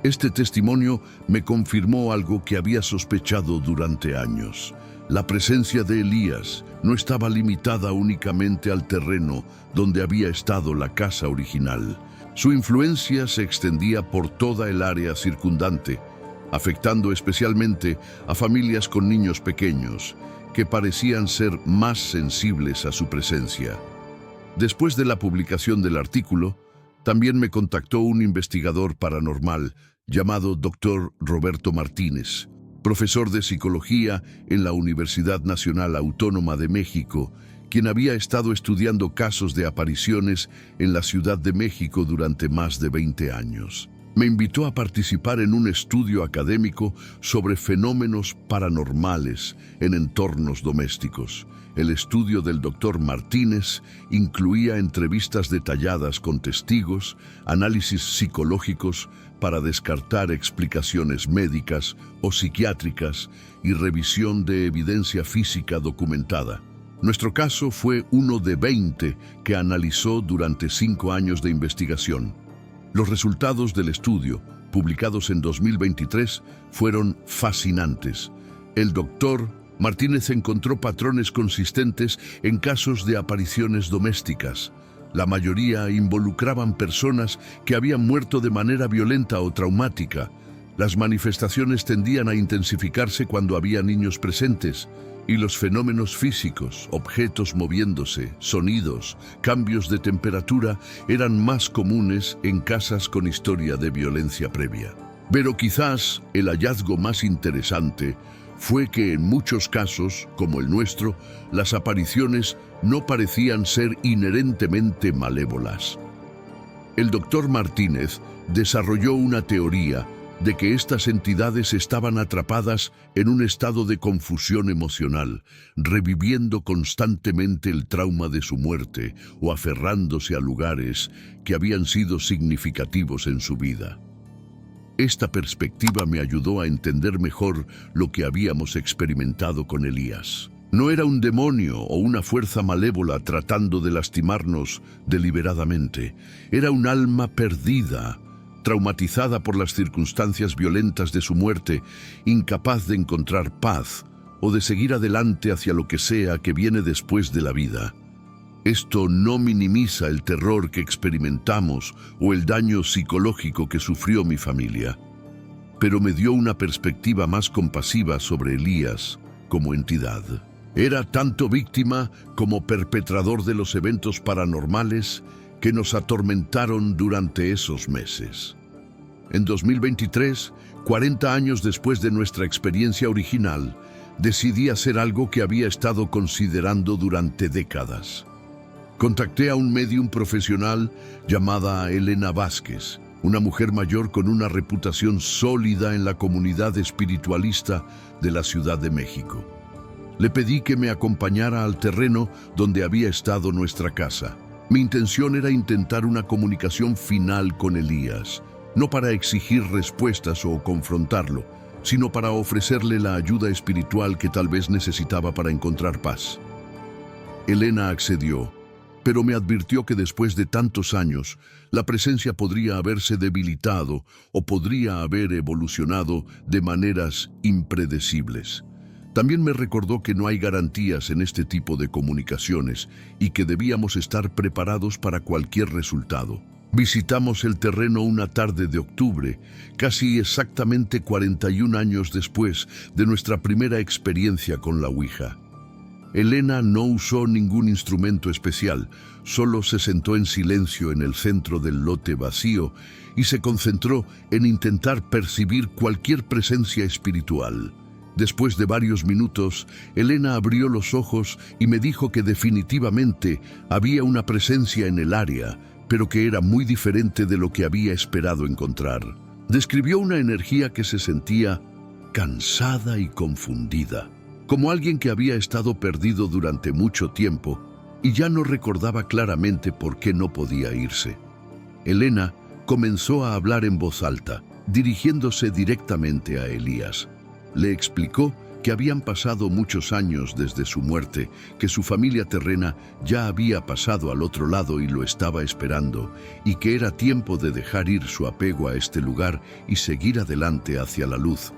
Este testimonio me confirmó algo que había sospechado durante años. La presencia de Elías no estaba limitada únicamente al terreno donde había estado la casa original. Su influencia se extendía por toda el área circundante, afectando especialmente a familias con niños pequeños, que parecían ser más sensibles a su presencia. Después de la publicación del artículo, también me contactó un investigador paranormal llamado Dr. Roberto Martínez, profesor de psicología en la Universidad Nacional Autónoma de México, quien había estado estudiando casos de apariciones en la Ciudad de México durante más de 20 años. Me invitó a participar en un estudio académico sobre fenómenos paranormales en entornos domésticos. El estudio del Dr. Martínez incluía entrevistas detalladas con testigos, análisis psicológicos para descartar explicaciones médicas o psiquiátricas y revisión de evidencia física documentada. Nuestro caso fue uno de 20 que analizó durante 5 años de investigación. Los resultados del estudio, publicados en 2023, fueron fascinantes. El doctor Martínez encontró patrones consistentes en casos de apariciones domésticas, La mayoría involucraban personas que habían muerto de manera violenta o traumática. Las manifestaciones tendían a intensificarse cuando había niños presentes, y los fenómenos físicos, objetos moviéndose, sonidos, cambios de temperatura, eran más comunes en casas con historia de violencia previa. Pero quizás el hallazgo más interesante fue que en muchos casos, como el nuestro, las apariciones no parecían ser inherentemente malévolas. El doctor Martínez desarrolló una teoría de que estas entidades estaban atrapadas en un estado de confusión emocional, reviviendo constantemente el trauma de su muerte o aferrándose a lugares que habían sido significativos en su vida. Esta perspectiva me ayudó a entender mejor lo que habíamos experimentado con Elías. No era un demonio o una fuerza malévola tratando de lastimarnos deliberadamente. Era un alma perdida, traumatizada por las circunstancias violentas de su muerte, incapaz de encontrar paz o de seguir adelante hacia lo que sea que viene después de la vida. Esto no minimiza el terror que experimentamos o el daño psicológico que sufrió mi familia, pero me dio una perspectiva más compasiva sobre Elías como entidad. Era tanto víctima como perpetrador de los eventos paranormales que nos atormentaron durante esos meses. En 2023, 40 años después de nuestra experiencia original, decidí hacer algo que había estado considerando durante décadas. Contacté a un médium profesional llamada Elena Vázquez, una mujer mayor con una reputación sólida en la comunidad espiritualista de la Ciudad de México. Le pedí que me acompañara al terreno donde había estado nuestra casa. Mi intención era intentar una comunicación final con Elías, no para exigir respuestas o confrontarlo, sino para ofrecerle la ayuda espiritual que tal vez necesitaba para encontrar paz. Elena accedió, pero me advirtió que después de tantos años, la presencia podría haberse debilitado o podría haber evolucionado de maneras impredecibles. También me recordó que no hay garantías en este tipo de comunicaciones y que debíamos estar preparados para cualquier resultado. Visitamos el terreno una tarde de octubre, casi exactamente 41 años después de nuestra primera experiencia con la Ouija. Elena no usó ningún instrumento especial, solo se sentó en silencio en el centro del lote vacío y se concentró en intentar percibir cualquier presencia espiritual. Después de varios minutos, Elena abrió los ojos y me dijo que definitivamente había una presencia en el área, pero que era muy diferente de lo que había esperado encontrar. Describió una energía que se sentía cansada y confundida, como alguien que había estado perdido durante mucho tiempo y ya no recordaba claramente por qué no podía irse. Elena comenzó a hablar en voz alta, dirigiéndose directamente a Elías. Le explicó que habían pasado muchos años desde su muerte, que su familia terrena ya había pasado al otro lado y lo estaba esperando, y que era tiempo de dejar ir su apego a este lugar y seguir adelante hacia la luz.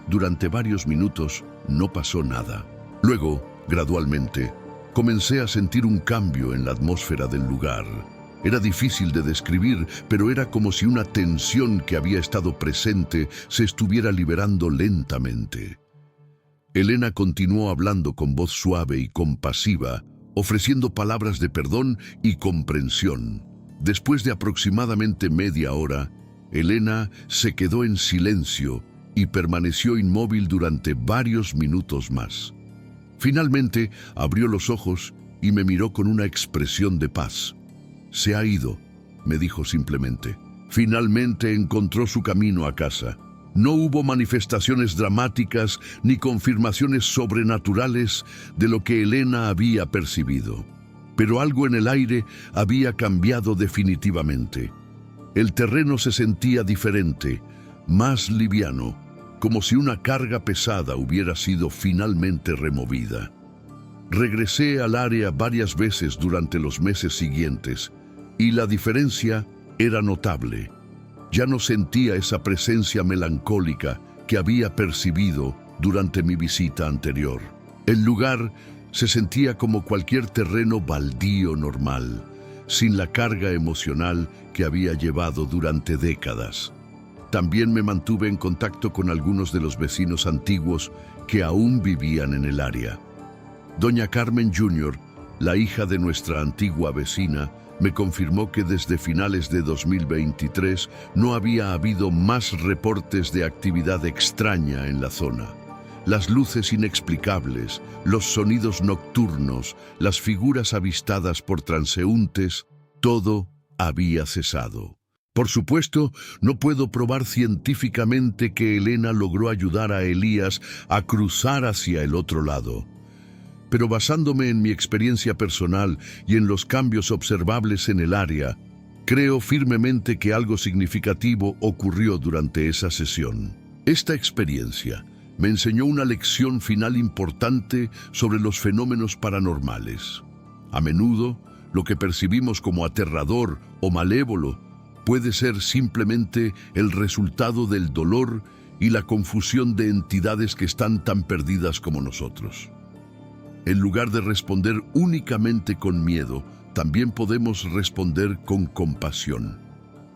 Durante varios minutos no pasó nada. Luego, gradualmente, comencé a sentir un cambio en la atmósfera del lugar. Era difícil de describir, pero era como si una tensión que había estado presente se estuviera liberando lentamente. Elena continuó hablando con voz suave y compasiva, ofreciendo palabras de perdón y comprensión. Después de aproximadamente media hora, Elena se quedó en silencio y permaneció inmóvil durante varios minutos más. Finalmente, abrió los ojos y me miró con una expresión de paz. «Se ha ido», me dijo simplemente. Finalmente encontró su camino a casa. No hubo manifestaciones dramáticas ni confirmaciones sobrenaturales de lo que Elena había percibido. Pero algo en el aire había cambiado definitivamente. El terreno se sentía diferente, más liviano, como si una carga pesada hubiera sido finalmente removida. Regresé al área varias veces durante los meses siguientes, y la diferencia era notable. Ya no sentía esa presencia melancólica que había percibido durante mi visita anterior. El lugar se sentía como cualquier terreno baldío normal, sin la carga emocional que había llevado durante décadas. También me mantuve en contacto con algunos de los vecinos antiguos que aún vivían en el área. Doña Carmen Jr., la hija de nuestra antigua vecina, me confirmó que desde finales de 2023 no había habido más reportes de actividad extraña en la zona. Las luces inexplicables, los sonidos nocturnos, las figuras avistadas por transeúntes, todo había cesado. Por supuesto, no puedo probar científicamente que Elena logró ayudar a Elías a cruzar hacia el otro lado. Pero basándome en mi experiencia personal y en los cambios observables en el área, creo firmemente que algo significativo ocurrió durante esa sesión. Esta experiencia me enseñó una lección final importante sobre los fenómenos paranormales. A menudo, lo que percibimos como aterrador o malévolo puede ser simplemente el resultado del dolor y la confusión de entidades que están tan perdidas como nosotros. En lugar de responder únicamente con miedo, también podemos responder con compasión.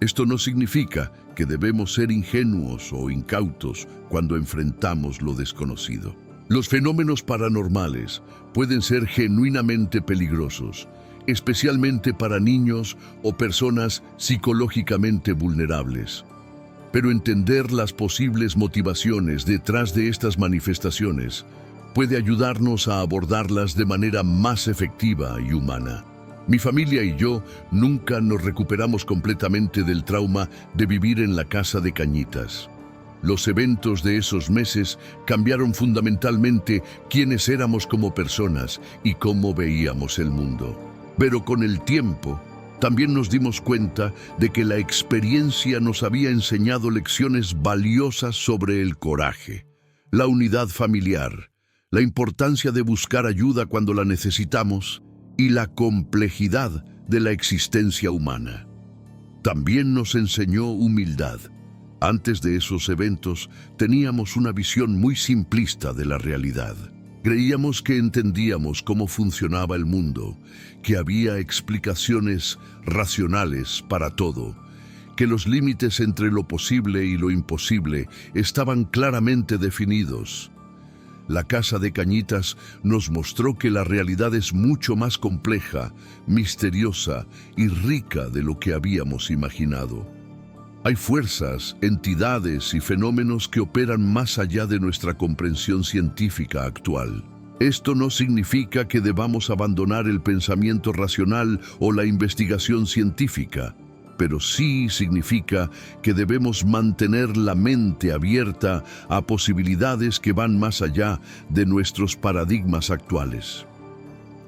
Esto no significa que debemos ser ingenuos o incautos cuando enfrentamos lo desconocido. Los fenómenos paranormales pueden ser genuinamente peligrosos, especialmente para niños o personas psicológicamente vulnerables. Pero entender las posibles motivaciones detrás de estas manifestaciones puede ayudarnos a abordarlas de manera más efectiva y humana. Mi familia y yo nunca nos recuperamos completamente del trauma de vivir en la casa de Cañitas. Los eventos de esos meses cambiaron fundamentalmente quiénes éramos como personas y cómo veíamos el mundo. Pero con el tiempo, también nos dimos cuenta de que la experiencia nos había enseñado lecciones valiosas sobre el coraje, la unidad familiar, la importancia de buscar ayuda cuando la necesitamos y la complejidad de la existencia humana. También nos enseñó humildad. Antes de esos eventos, teníamos una visión muy simplista de la realidad. Creíamos que entendíamos cómo funcionaba el mundo, que había explicaciones racionales para todo, que los límites entre lo posible y lo imposible estaban claramente definidos. La casa de Cañitas nos mostró que la realidad es mucho más compleja, misteriosa y rica de lo que habíamos imaginado. Hay fuerzas, entidades y fenómenos que operan más allá de nuestra comprensión científica actual. Esto no significa que debamos abandonar el pensamiento racional o la investigación científica, pero sí significa que debemos mantener la mente abierta a posibilidades que van más allá de nuestros paradigmas actuales.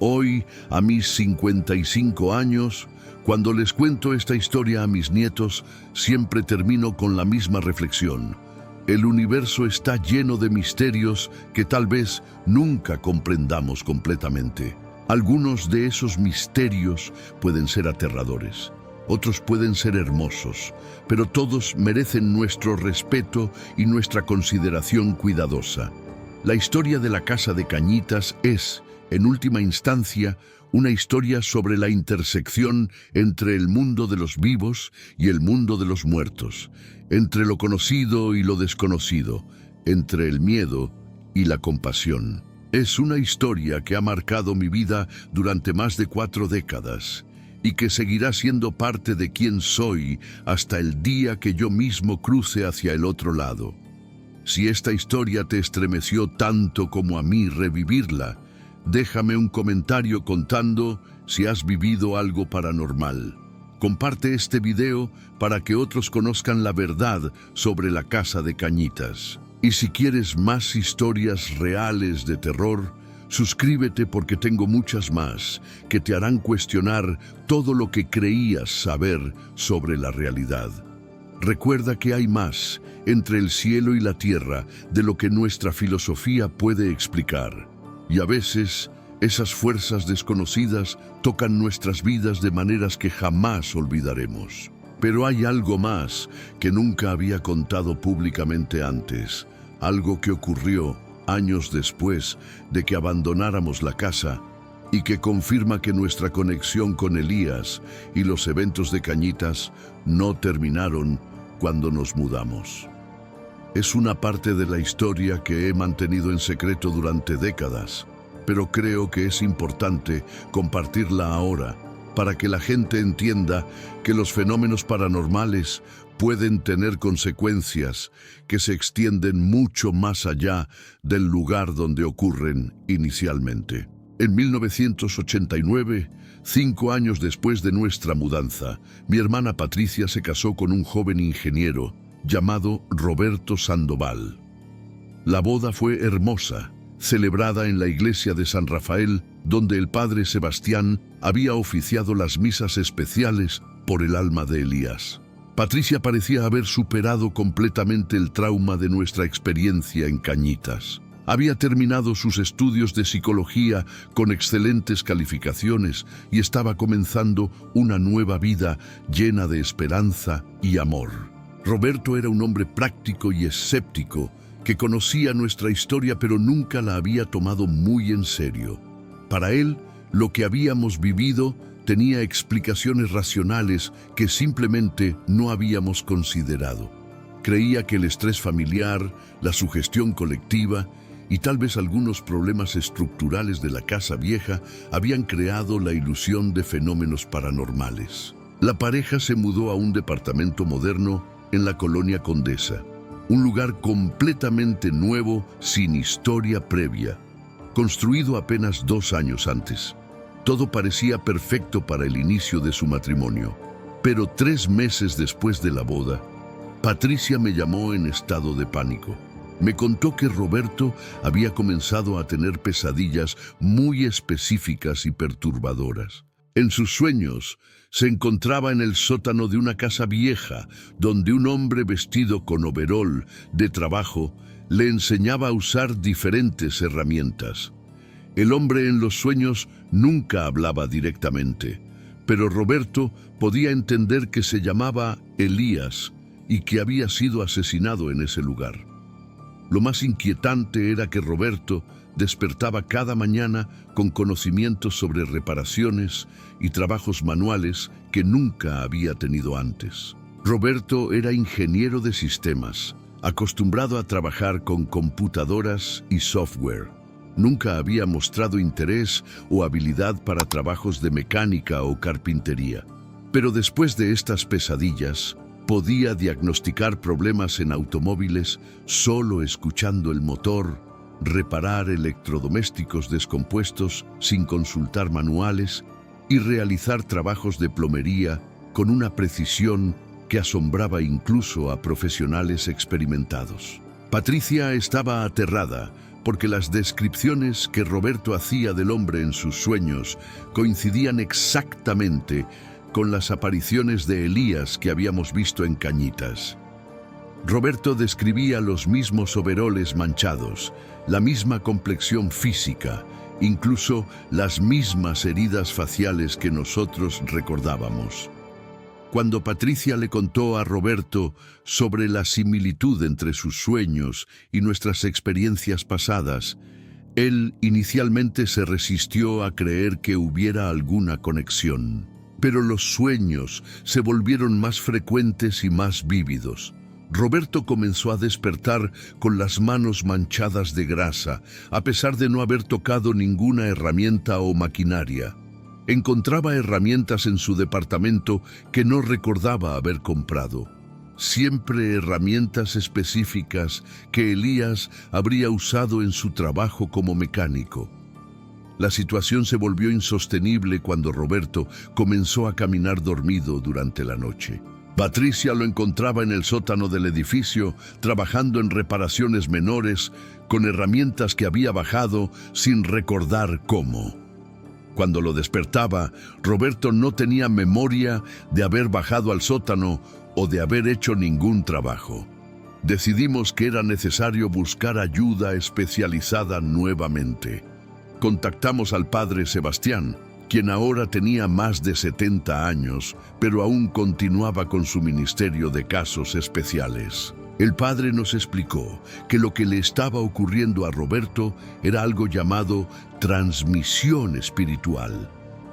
Hoy, a mis 55 años, cuando les cuento esta historia a mis nietos, siempre termino con la misma reflexión. El universo está lleno de misterios que tal vez nunca comprendamos completamente. Algunos de esos misterios pueden ser aterradores. Otros pueden ser hermosos, pero todos merecen nuestro respeto y nuestra consideración cuidadosa. La historia de la casa de Cañitas es, en última instancia, una historia sobre la intersección entre el mundo de los vivos y el mundo de los muertos, entre lo conocido y lo desconocido, entre el miedo y la compasión. Es una historia que ha marcado mi vida durante más de 4 décadas y que seguirá siendo parte de quién soy hasta el día que yo mismo cruce hacia el otro lado. Si esta historia te estremeció tanto como a mí revivirla, déjame un comentario contando si has vivido algo paranormal. Comparte este video para que otros conozcan la verdad sobre la casa de Cañitas. Y si quieres más historias reales de terror, suscríbete porque tengo muchas más que te harán cuestionar todo lo que creías saber sobre la realidad. Recuerda que hay más entre el cielo y la tierra de lo que nuestra filosofía puede explicar. Y a veces, esas fuerzas desconocidas tocan nuestras vidas de maneras que jamás olvidaremos. Pero hay algo más que nunca había contado públicamente antes, algo que ocurrió años después de que abandonáramos la casa y que confirma que nuestra conexión con Elías y los eventos de Cañitas no terminaron cuando nos mudamos. Es una parte de la historia que he mantenido en secreto durante décadas, pero creo que es importante compartirla ahora para que la gente entienda que los fenómenos paranormales pueden tener consecuencias que se extienden mucho más allá del lugar donde ocurren inicialmente. En 1989, 5 años después de nuestra mudanza, mi hermana Patricia se casó con un joven ingeniero llamado Roberto Sandoval. La boda fue hermosa, celebrada en la iglesia de San Rafael, donde el padre Sebastián había oficiado las misas especiales por el alma de Elías. Patricia parecía haber superado completamente el trauma de nuestra experiencia en Cañitas. Había terminado sus estudios de psicología con excelentes calificaciones y estaba comenzando una nueva vida llena de esperanza y amor. Roberto era un hombre práctico y escéptico que conocía nuestra historia pero nunca la había tomado muy en serio. Para él, lo que habíamos vivido tenía explicaciones racionales que simplemente no habíamos considerado. Creía que el estrés familiar, la sugestión colectiva y tal vez algunos problemas estructurales de la casa vieja habían creado la ilusión de fenómenos paranormales. La pareja se mudó a un departamento moderno en la colonia Condesa, un lugar completamente nuevo, sin historia previa, construido apenas 2 años antes. Todo parecía perfecto para el inicio de su matrimonio, pero 3 meses después de la boda, Patricia me llamó en estado de pánico. Me contó que Roberto había comenzado a tener pesadillas muy específicas y perturbadoras. En sus sueños, se encontraba en el sótano de una casa vieja, donde un hombre vestido con overol de trabajo le enseñaba a usar diferentes herramientas. El hombre en los sueños nunca hablaba directamente, pero Roberto podía entender que se llamaba Elías y que había sido asesinado en ese lugar. Lo más inquietante era que Roberto despertaba cada mañana con conocimientos sobre reparaciones y trabajos manuales que nunca había tenido antes. Roberto era ingeniero de sistemas, acostumbrado a trabajar con computadoras y software. Nunca había mostrado interés o habilidad para trabajos de mecánica o carpintería. Pero después de estas pesadillas, podía diagnosticar problemas en automóviles solo escuchando el motor, reparar electrodomésticos descompuestos sin consultar manuales y realizar trabajos de plomería con una precisión que asombraba incluso a profesionales experimentados. Patricia estaba aterrada porque las descripciones que Roberto hacía del hombre en sus sueños coincidían exactamente con las apariciones de Elías que habíamos visto en Cañitas. Roberto describía los mismos overoles manchados, la misma complexión física, incluso las mismas heridas faciales que nosotros recordábamos. Cuando Patricia le contó a Roberto sobre la similitud entre sus sueños y nuestras experiencias pasadas, él inicialmente se resistió a creer que hubiera alguna conexión. Pero los sueños se volvieron más frecuentes y más vívidos. Roberto comenzó a despertar con las manos manchadas de grasa, a pesar de no haber tocado ninguna herramienta o maquinaria. Encontraba herramientas en su departamento que no recordaba haber comprado. Siempre herramientas específicas que Elías habría usado en su trabajo como mecánico. La situación se volvió insostenible cuando Roberto comenzó a caminar dormido durante la noche. Patricia lo encontraba en el sótano del edificio, trabajando en reparaciones menores, con herramientas que había bajado sin recordar cómo. Cuando lo despertaba, Roberto no tenía memoria de haber bajado al sótano o de haber hecho ningún trabajo. Decidimos que era necesario buscar ayuda especializada nuevamente. Contactamos al padre Sebastián, quien ahora tenía más de 70 años, pero aún continuaba con su ministerio de casos especiales. El padre nos explicó que lo que le estaba ocurriendo a Roberto era algo llamado transmisión espiritual,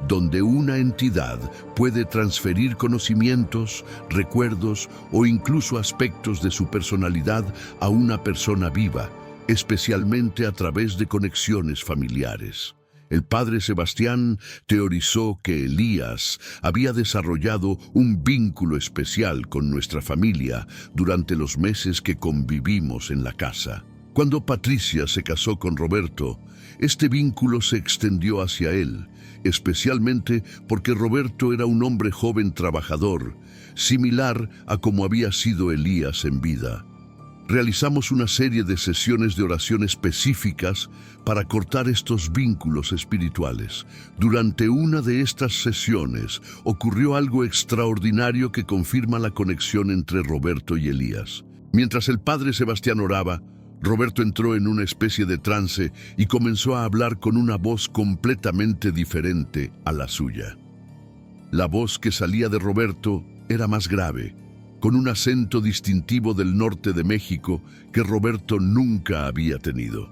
donde una entidad puede transferir conocimientos, recuerdos o incluso aspectos de su personalidad a una persona viva, especialmente a través de conexiones familiares. El padre Sebastián teorizó que Elías había desarrollado un vínculo especial con nuestra familia durante los meses que convivimos en la casa. Cuando Patricia se casó con Roberto, este vínculo se extendió hacia él, especialmente porque Roberto era un hombre joven trabajador, similar a como había sido Elías en vida. Realizamos una serie de sesiones de oración específicas para cortar estos vínculos espirituales. Durante una de estas sesiones ocurrió algo extraordinario que confirma la conexión entre Roberto y Elías. Mientras el padre Sebastián oraba, Roberto entró en una especie de trance y comenzó a hablar con una voz completamente diferente a la suya. La voz que salía de Roberto era más grave, con un acento distintivo del norte de México que Roberto nunca había tenido.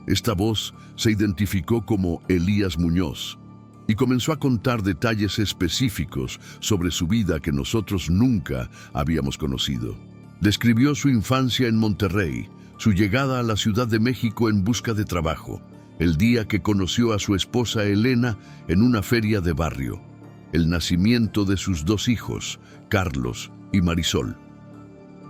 Esta voz se identificó como Elías Muñoz y comenzó a contar detalles específicos sobre su vida que nosotros nunca habíamos conocido. Describió su infancia en Monterrey, su llegada a la Ciudad de México en busca de trabajo, el día que conoció a su esposa Elena en una feria de barrio, el nacimiento de sus dos hijos, Carlos y Marisol.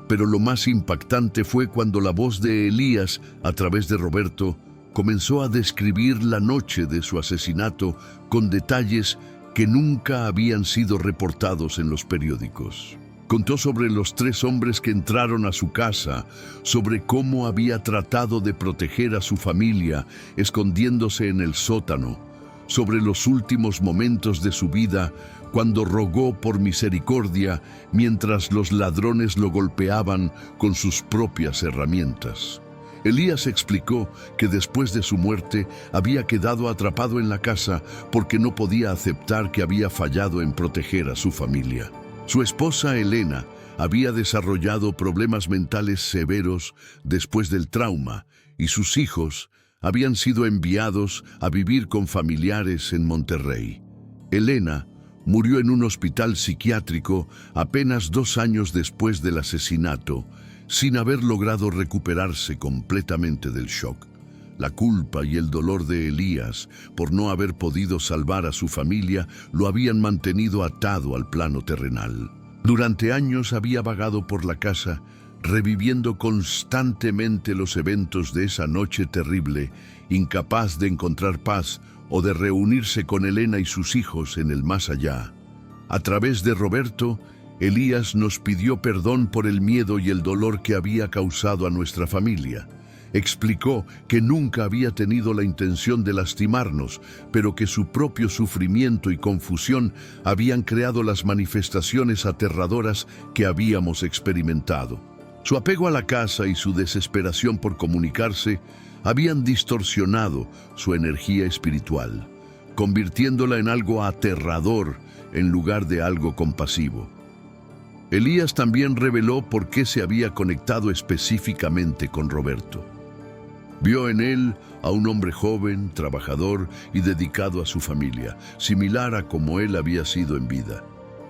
Pero lo más impactante fue cuando la voz de Elías, a través de Roberto, comenzó a describir la noche de su asesinato con detalles que nunca habían sido reportados en los periódicos. Contó sobre los 3 hombres que entraron a su casa, sobre cómo había tratado de proteger a su familia escondiéndose en el sótano, sobre los últimos momentos de su vida cuando rogó por misericordia mientras los ladrones lo golpeaban con sus propias herramientas. Elías explicó que después de su muerte había quedado atrapado en la casa porque no podía aceptar que había fallado en proteger a su familia. Su esposa Elena había desarrollado problemas mentales severos después del trauma y sus hijos habían sido enviados a vivir con familiares en Monterrey. Elena murió en un hospital psiquiátrico apenas 2 años después del asesinato, sin haber logrado recuperarse completamente del shock. La culpa y el dolor de Elías por no haber podido salvar a su familia lo habían mantenido atado al plano terrenal. Durante años había vagado por la casa, reviviendo constantemente los eventos de esa noche terrible, incapaz de encontrar paz o de reunirse con Elena y sus hijos en el más allá. A través de Roberto, Elías nos pidió perdón por el miedo y el dolor que había causado a nuestra familia. Explicó que nunca había tenido la intención de lastimarnos, pero que su propio sufrimiento y confusión habían creado las manifestaciones aterradoras que habíamos experimentado. Su apego a la casa y su desesperación por comunicarse habían distorsionado su energía espiritual, convirtiéndola en algo aterrador en lugar de algo compasivo. Elías también reveló por qué se había conectado específicamente con Roberto. Vio en él a un hombre joven, trabajador y dedicado a su familia, similar a como él había sido en vida.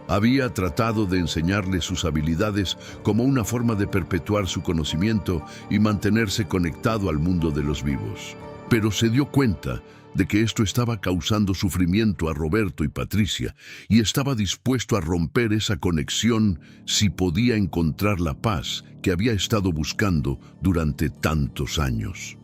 Había tratado de enseñarle sus habilidades como una forma de perpetuar su conocimiento y mantenerse conectado al mundo de los vivos. Pero se dio cuenta de que esto estaba causando sufrimiento a Roberto y Patricia y estaba dispuesto a romper esa conexión si podía encontrar la paz que había estado buscando durante tantos años.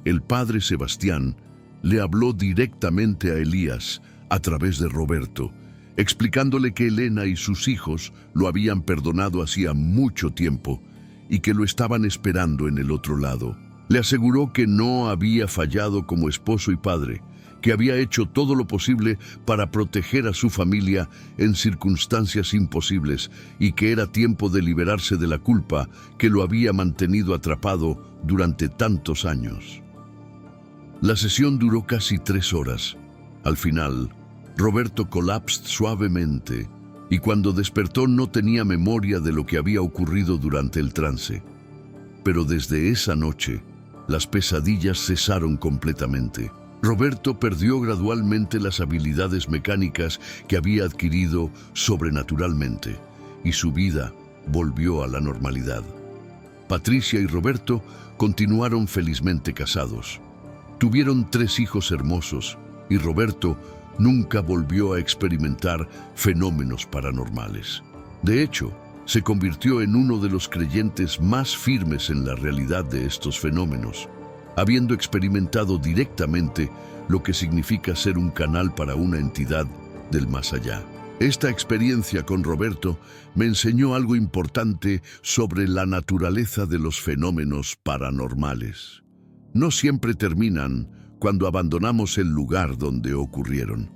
El padre Sebastián le habló directamente a Elías a través de Roberto, explicándole que Elena y sus hijos lo habían perdonado hacía mucho tiempo y que lo estaban esperando en el otro lado. Le aseguró que no había fallado como esposo y padre, que había hecho todo lo posible para proteger a su familia en circunstancias imposibles y que era tiempo de liberarse de la culpa que lo había mantenido atrapado durante tantos años. La sesión duró casi 3 horas. Al final, Roberto colapsó suavemente, y cuando despertó no tenía memoria de lo que había ocurrido durante el trance. Pero desde esa noche, las pesadillas cesaron completamente. Roberto perdió gradualmente las habilidades mecánicas que había adquirido sobrenaturalmente, y su vida volvió a la normalidad. Patricia y Roberto continuaron felizmente casados. Tuvieron 3 hijos hermosos, y Roberto nunca volvió a experimentar fenómenos paranormales. De hecho, se convirtió en uno de los creyentes más firmes en la realidad de estos fenómenos, habiendo experimentado directamente lo que significa ser un canal para una entidad del más allá. Esta experiencia con Roberto me enseñó algo importante sobre la naturaleza de los fenómenos paranormales. No siempre terminan cuando abandonamos el lugar donde ocurrieron.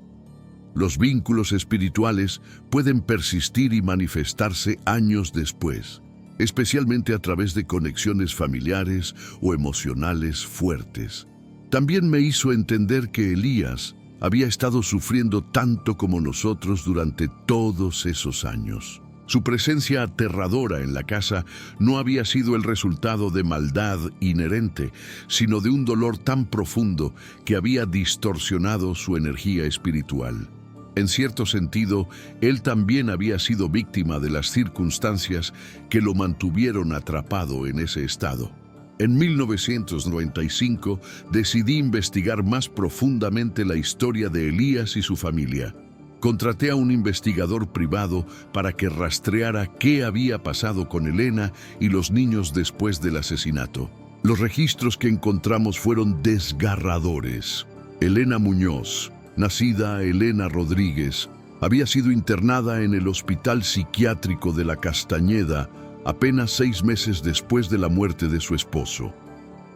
Los vínculos espirituales pueden persistir y manifestarse años después, especialmente a través de conexiones familiares o emocionales fuertes. También me hizo entender que Elías había estado sufriendo tanto como nosotros durante todos esos años. Su presencia aterradora en la casa no había sido el resultado de maldad inherente, sino de un dolor tan profundo que había distorsionado su energía espiritual. En cierto sentido, él también había sido víctima de las circunstancias que lo mantuvieron atrapado en ese estado. En 1995 decidí investigar más profundamente la historia de Elías y su familia. Contraté a un investigador privado para que rastreara qué había pasado con Elena y los niños después del asesinato. Los registros que encontramos fueron desgarradores. Elena Muñoz, nacida Elena Rodríguez, había sido internada en el Hospital Psiquiátrico de la Castañeda apenas 6 meses después de la muerte de su esposo.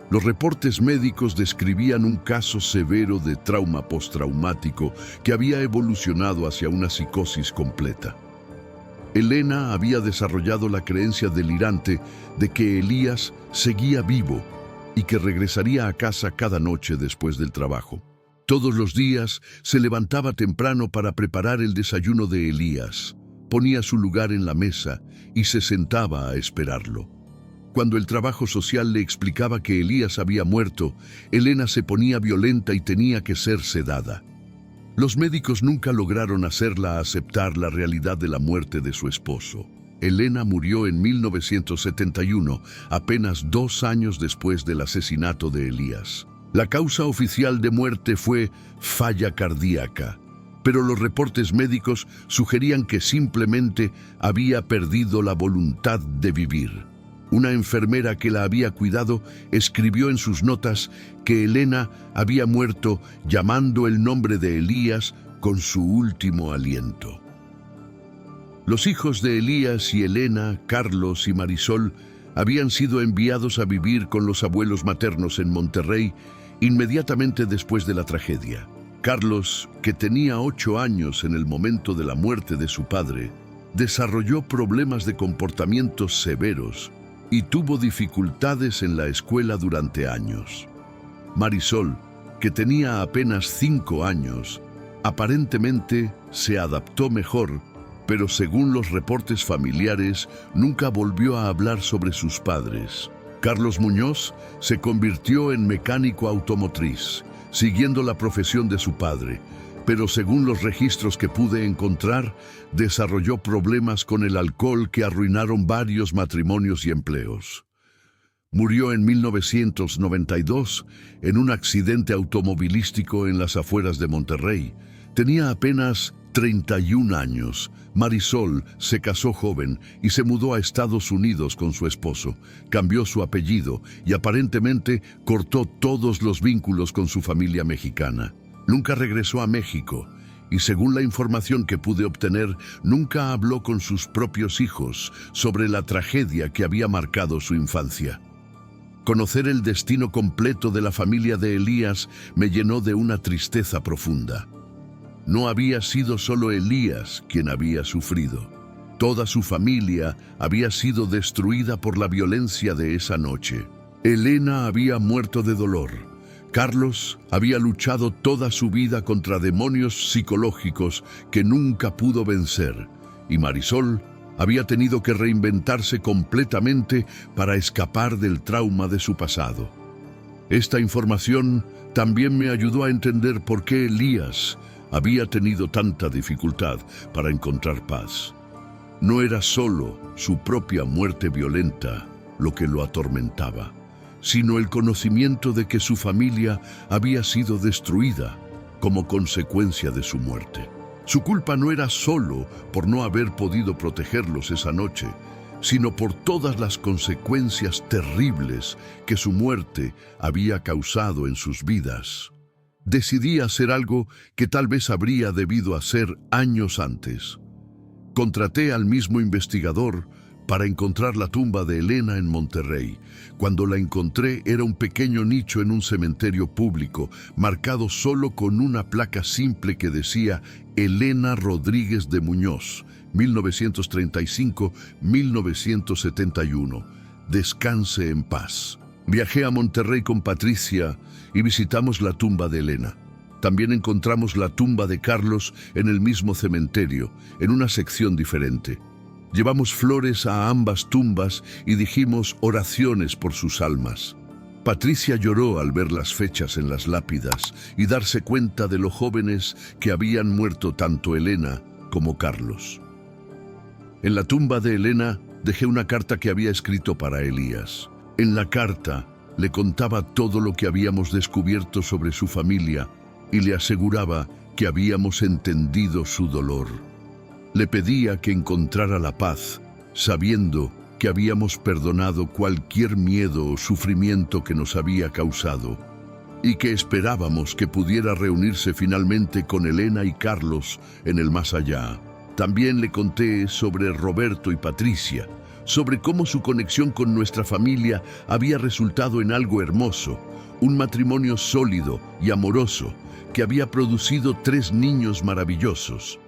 Los reportes médicos describían un caso severo de trauma postraumático que había evolucionado hacia una psicosis completa. Elena había desarrollado la creencia delirante de que Elías seguía vivo y que regresaría a casa cada noche después del trabajo. Todos los días se levantaba temprano para preparar el desayuno de Elías, ponía su lugar en la mesa y se sentaba a esperarlo. Cuando el trabajo social le explicaba que Elías había muerto, Elena se ponía violenta y tenía que ser sedada. Los médicos nunca lograron hacerla aceptar la realidad de la muerte de su esposo. Elena murió en 1971, apenas 2 años después del asesinato de Elías. La causa oficial de muerte fue falla cardíaca, pero los reportes médicos sugerían que simplemente había perdido la voluntad de vivir. Una enfermera que la había cuidado escribió en sus notas que Elena había muerto llamando el nombre de Elías con su último aliento. Los hijos de Elías y Elena, Carlos y Marisol, habían sido enviados a vivir con los abuelos maternos en Monterrey inmediatamente después de la tragedia. Carlos, que tenía 8 años en el momento de la muerte de su padre, desarrolló problemas de comportamiento severos y tuvo dificultades en la escuela durante años. Marisol, que tenía apenas 5 años, aparentemente se adaptó mejor, pero según los reportes familiares, nunca volvió a hablar sobre sus padres. Carlos Muñoz se convirtió en mecánico automotriz, siguiendo la profesión de su padre, pero según los registros que pude encontrar, desarrolló problemas con el alcohol que arruinaron varios matrimonios y empleos. Murió en 1992 en un accidente automovilístico en las afueras de Monterrey. Tenía apenas 31 años. Marisol se casó joven y se mudó a Estados Unidos con su esposo. Cambió su apellido y aparentemente cortó todos los vínculos con su familia mexicana. Nunca regresó a México y, según la información que pude obtener, nunca habló con sus propios hijos sobre la tragedia que había marcado su infancia. Conocer el destino completo de la familia de Elías me llenó de una tristeza profunda. No había sido solo Elías quien había sufrido. Toda su familia había sido destruida por la violencia de esa noche. Elena había muerto de dolor. Carlos había luchado toda su vida contra demonios psicológicos que nunca pudo vencer. y Marisol había tenido que reinventarse completamente para escapar del trauma de su pasado. Esta información también me ayudó a entender por qué Elías había tenido tanta dificultad para encontrar paz. No era solo su propia muerte violenta lo que lo atormentaba, sino el conocimiento de que su familia había sido destruida como consecuencia de su muerte. Su culpa no era solo por no haber podido protegerlos esa noche, sino por todas las consecuencias terribles que su muerte había causado en sus vidas. Decidí hacer algo que tal vez habría debido hacer años antes. Contraté al mismo investigador para encontrar la tumba de Elena en Monterrey. Cuando la encontré era un pequeño nicho en un cementerio público, marcado solo con una placa simple que decía Elena Rodríguez de Muñoz, 1935-1971. Descanse en paz. Viajé a Monterrey con Patricia y visitamos la tumba de Elena. También encontramos la tumba de Carlos en el mismo cementerio, en una sección diferente. Llevamos flores a ambas tumbas y dijimos oraciones por sus almas. Patricia lloró al ver las fechas en las lápidas y darse cuenta de lo jóvenes que habían muerto tanto Elena como Carlos. En la tumba de Elena dejé una carta que había escrito para Elías. En la carta le contaba todo lo que habíamos descubierto sobre su familia y le aseguraba que habíamos entendido su dolor. Le pedía que encontrara la paz, sabiendo que habíamos perdonado cualquier miedo o sufrimiento que nos había causado, y que esperábamos que pudiera reunirse finalmente con Elena y Carlos en el más allá. También le conté sobre Roberto y Patricia, sobre cómo su conexión con nuestra familia había resultado en algo hermoso, un matrimonio sólido y amoroso que había producido 3 niños maravillosos.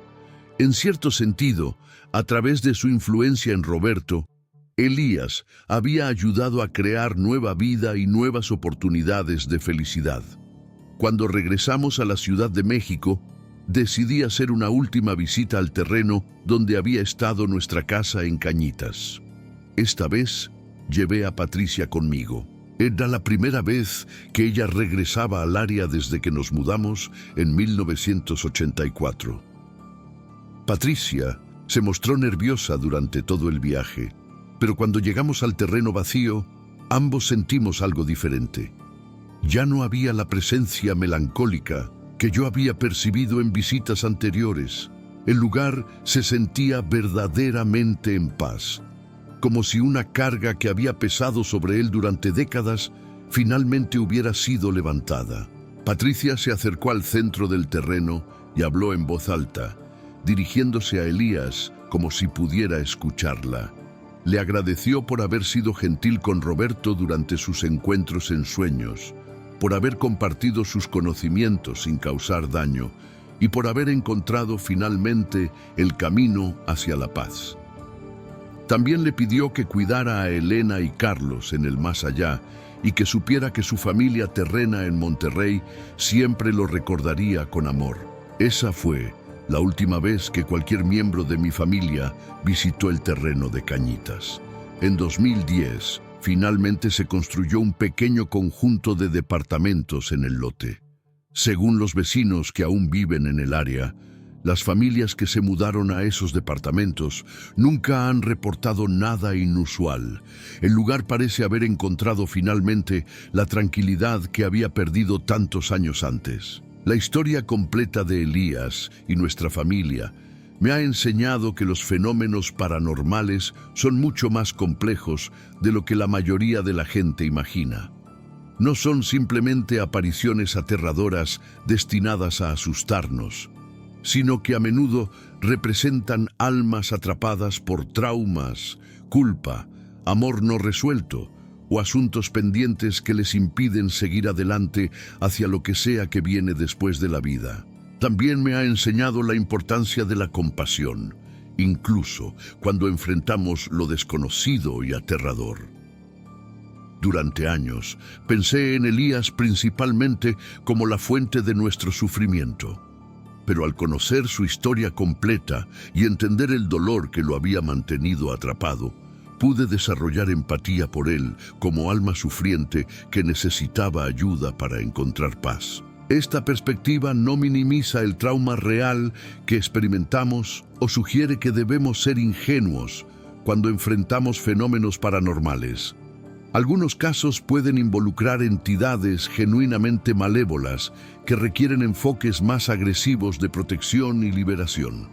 En cierto sentido, a través de su influencia en Roberto, Elías había ayudado a crear nueva vida y nuevas oportunidades de felicidad. Cuando regresamos a la Ciudad de México, decidí hacer una última visita al terreno donde había estado nuestra casa en Cañitas. Esta vez llevé a Patricia conmigo. Era la primera vez que ella regresaba al área desde que nos mudamos en 1984. Patricia se mostró nerviosa durante todo el viaje, pero cuando llegamos al terreno vacío, ambos sentimos algo diferente. Ya no había la presencia melancólica que yo había percibido en visitas anteriores. El lugar se sentía verdaderamente en paz, como si una carga que había pesado sobre él durante décadas finalmente hubiera sido levantada. Patricia se acercó al centro del terreno y habló en voz alta, dirigiéndose a Elías como si pudiera escucharla. Le agradeció por haber sido gentil con Roberto durante sus encuentros en sueños, por haber compartido sus conocimientos sin causar daño y por haber encontrado finalmente el camino hacia la paz. También le pidió que cuidara a Elena y Carlos en el más allá y que supiera que su familia terrena en Monterrey siempre lo recordaría con amor. Esa fue la última vez que cualquier miembro de mi familia visitó el terreno de Cañitas. En 2010, finalmente se construyó un pequeño conjunto de departamentos en el lote. Según los vecinos que aún viven en el área, las familias que se mudaron a esos departamentos nunca han reportado nada inusual. El lugar parece haber encontrado finalmente la tranquilidad que había perdido tantos años antes. La historia completa de Elías y nuestra familia me ha enseñado que los fenómenos paranormales son mucho más complejos de lo que la mayoría de la gente imagina. No son simplemente apariciones aterradoras destinadas a asustarnos, sino que a menudo representan almas atrapadas por traumas, culpa, amor no resuelto o asuntos pendientes que les impiden seguir adelante hacia lo que sea que viene después de la vida. También me ha enseñado la importancia de la compasión, incluso cuando enfrentamos lo desconocido y aterrador. Durante años, pensé en Elías principalmente como la fuente de nuestro sufrimiento. Pero al conocer su historia completa y entender el dolor que lo había mantenido atrapado, pude desarrollar empatía por él como alma sufriente que necesitaba ayuda para encontrar paz. Esta perspectiva no minimiza el trauma real que experimentamos o sugiere que debemos ser ingenuos cuando enfrentamos fenómenos paranormales. Algunos casos pueden involucrar entidades genuinamente malévolas que requieren enfoques más agresivos de protección y liberación.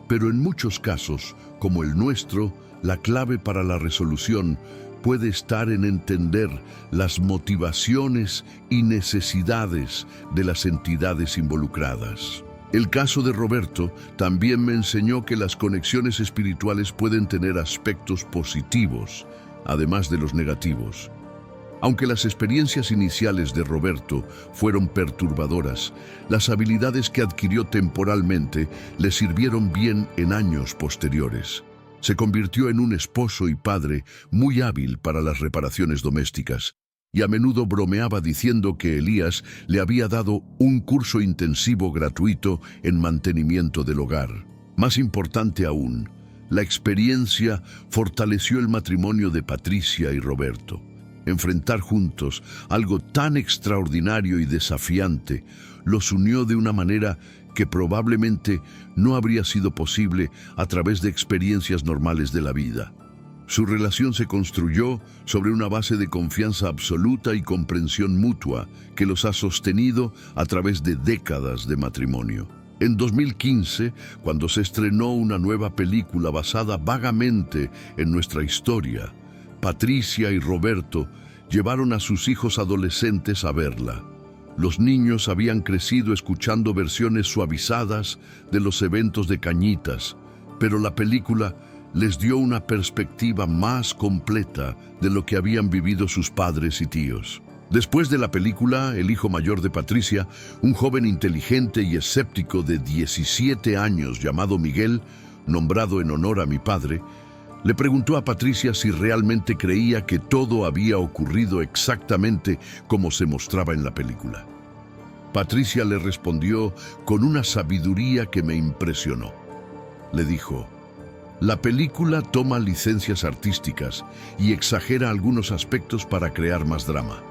Pero en muchos casos, como el nuestro, la clave para la resolución puede estar en entender las motivaciones y necesidades de las entidades involucradas. El caso de Roberto también me enseñó que las conexiones espirituales pueden tener aspectos positivos, además de los negativos. Aunque las experiencias iniciales de Roberto fueron perturbadoras, las habilidades que adquirió temporalmente le sirvieron bien en años posteriores. Se convirtió en un esposo y padre muy hábil para las reparaciones domésticas, y a menudo bromeaba diciendo que Elías le había dado un curso intensivo gratuito en mantenimiento del hogar. Más importante aún, la experiencia fortaleció el matrimonio de Patricia y Roberto. Enfrentar juntos algo tan extraordinario y desafiante los unió de una manera que probablemente no habría sido posible a través de experiencias normales de la vida. Su relación se construyó sobre una base de confianza absoluta y comprensión mutua que los ha sostenido a través de décadas de matrimonio. En 2015, cuando se estrenó una nueva película basada vagamente en nuestra historia, Patricia y Roberto llevaron a sus hijos adolescentes a verla. Los niños habían crecido escuchando versiones suavizadas de los eventos de Cañitas, pero la película les dio una perspectiva más completa de lo que habían vivido sus padres y tíos. Después de la película, el hijo mayor de Patricia, un joven inteligente y escéptico de 17 años llamado Miguel, nombrado en honor a mi padre, le preguntó a Patricia si realmente creía que todo había ocurrido exactamente como se mostraba en la película. Patricia le respondió con una sabiduría que me impresionó. Le dijo: la película toma licencias artísticas y exagera algunos aspectos para crear más drama.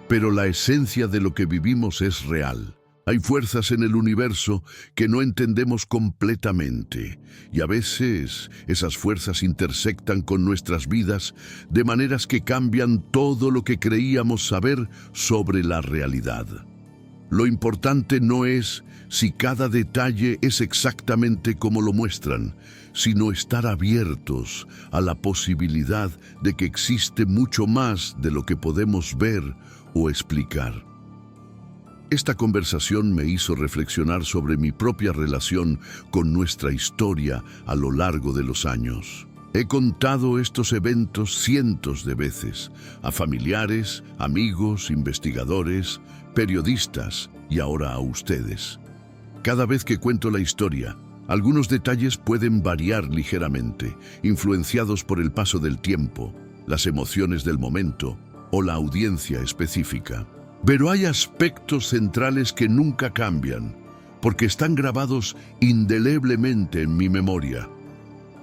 Pero la esencia de lo que vivimos es real. Hay fuerzas en el universo que no entendemos completamente, y a veces esas fuerzas intersectan con nuestras vidas de maneras que cambian todo lo que creíamos saber sobre la realidad. Lo importante no es si cada detalle es exactamente como lo muestran, sino estar abiertos a la posibilidad de que existe mucho más de lo que podemos ver o explicar. Esta conversación me hizo reflexionar sobre mi propia relación con nuestra historia a lo largo de los años. He contado estos eventos cientos de veces a familiares, amigos, investigadores, periodistas y ahora a ustedes. Cada vez que cuento la historia, algunos detalles pueden variar ligeramente, influenciados por el paso del tiempo, las emociones del momento o la audiencia específica. Pero hay aspectos centrales que nunca cambian, porque están grabados indeleblemente en mi memoria.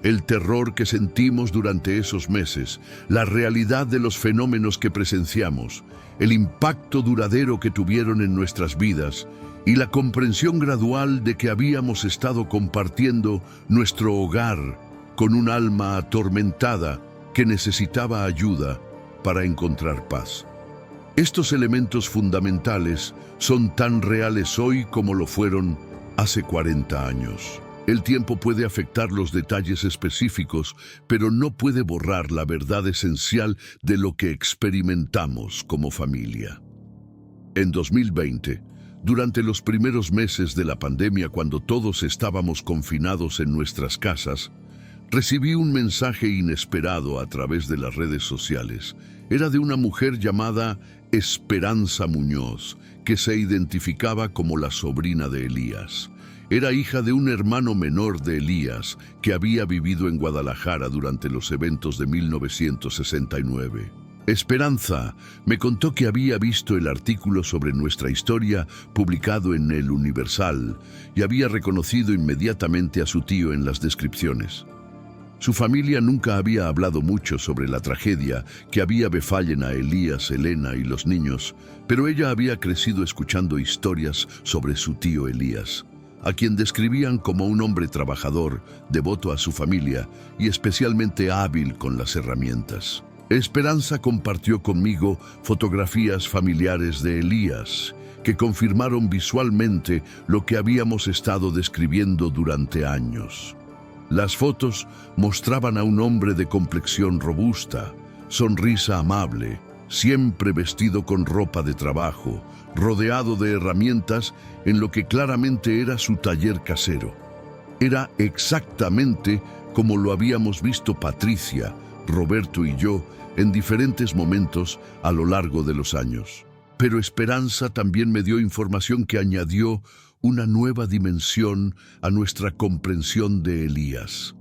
El terror que sentimos durante esos meses, la realidad de los fenómenos que presenciamos, el impacto duradero que tuvieron en nuestras vidas y la comprensión gradual de que habíamos estado compartiendo nuestro hogar con un alma atormentada que necesitaba ayuda para encontrar paz. Estos elementos fundamentales son tan reales hoy como lo fueron hace 40 años. El tiempo puede afectar los detalles específicos, pero no puede borrar la verdad esencial de lo que experimentamos como familia. En 2020, durante los primeros meses de la pandemia, cuando todos estábamos confinados en nuestras casas, recibí un mensaje inesperado a través de las redes sociales. Era de una mujer llamada Esperanza Muñoz, que se identificaba como la sobrina de Elías. Era hija de un hermano menor de Elías, que había vivido en Guadalajara durante los eventos de 1969. Esperanza me contó que había visto el artículo sobre nuestra historia publicado en El Universal y había reconocido inmediatamente a su tío en las descripciones. Su familia nunca había hablado mucho sobre la tragedia que había befallen a Elías, Elena y los niños, pero ella había crecido escuchando historias sobre su tío Elías, a quien describían como un hombre trabajador, devoto a su familia y especialmente hábil con las herramientas. Esperanza compartió conmigo fotografías familiares de Elías, que confirmaron visualmente lo que habíamos estado describiendo durante años. Las fotos mostraban a un hombre de complexión robusta, sonrisa amable, siempre vestido con ropa de trabajo, rodeado de herramientas en lo que claramente era su taller casero. Era exactamente como lo habíamos visto Patricia, Roberto y yo en diferentes momentos a lo largo de los años. Pero Esperanza también me dio información que añadió una nueva dimensión a nuestra comprensión de Elías.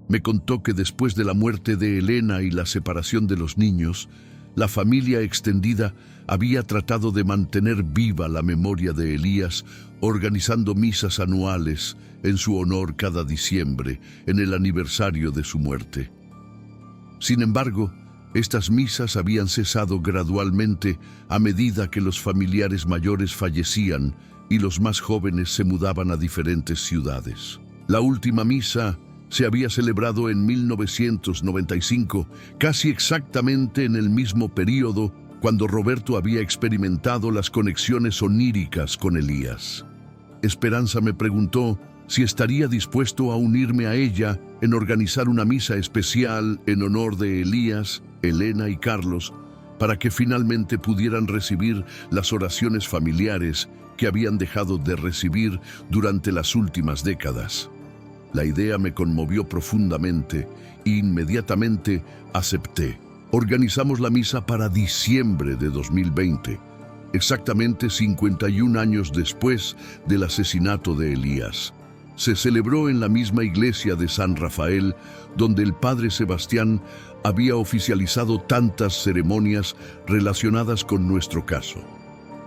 Me contó que después de la muerte de Elena y la separación de los niños, la familia extendida había tratado de mantener viva la memoria de Elías, organizando misas anuales en su honor cada diciembre, en el aniversario de su muerte. Sin embargo, estas misas habían cesado gradualmente a medida que los familiares mayores fallecían y los más jóvenes se mudaban a diferentes ciudades. La última misa se había celebrado en 1995, casi exactamente en el mismo periodo cuando Roberto había experimentado las conexiones oníricas con Elías. Esperanza me preguntó si estaría dispuesto a unirme a ella en organizar una misa especial en honor de Elías, Elena y Carlos, para que finalmente pudieran recibir las oraciones familiares que habían dejado de recibir durante las últimas décadas. La idea me conmovió profundamente e inmediatamente acepté. Organizamos la misa para diciembre de 2020, exactamente 51 años después del asesinato de Elías. Se celebró en la misma iglesia de San Rafael, donde el padre Sebastián había oficializado tantas ceremonias relacionadas con nuestro caso.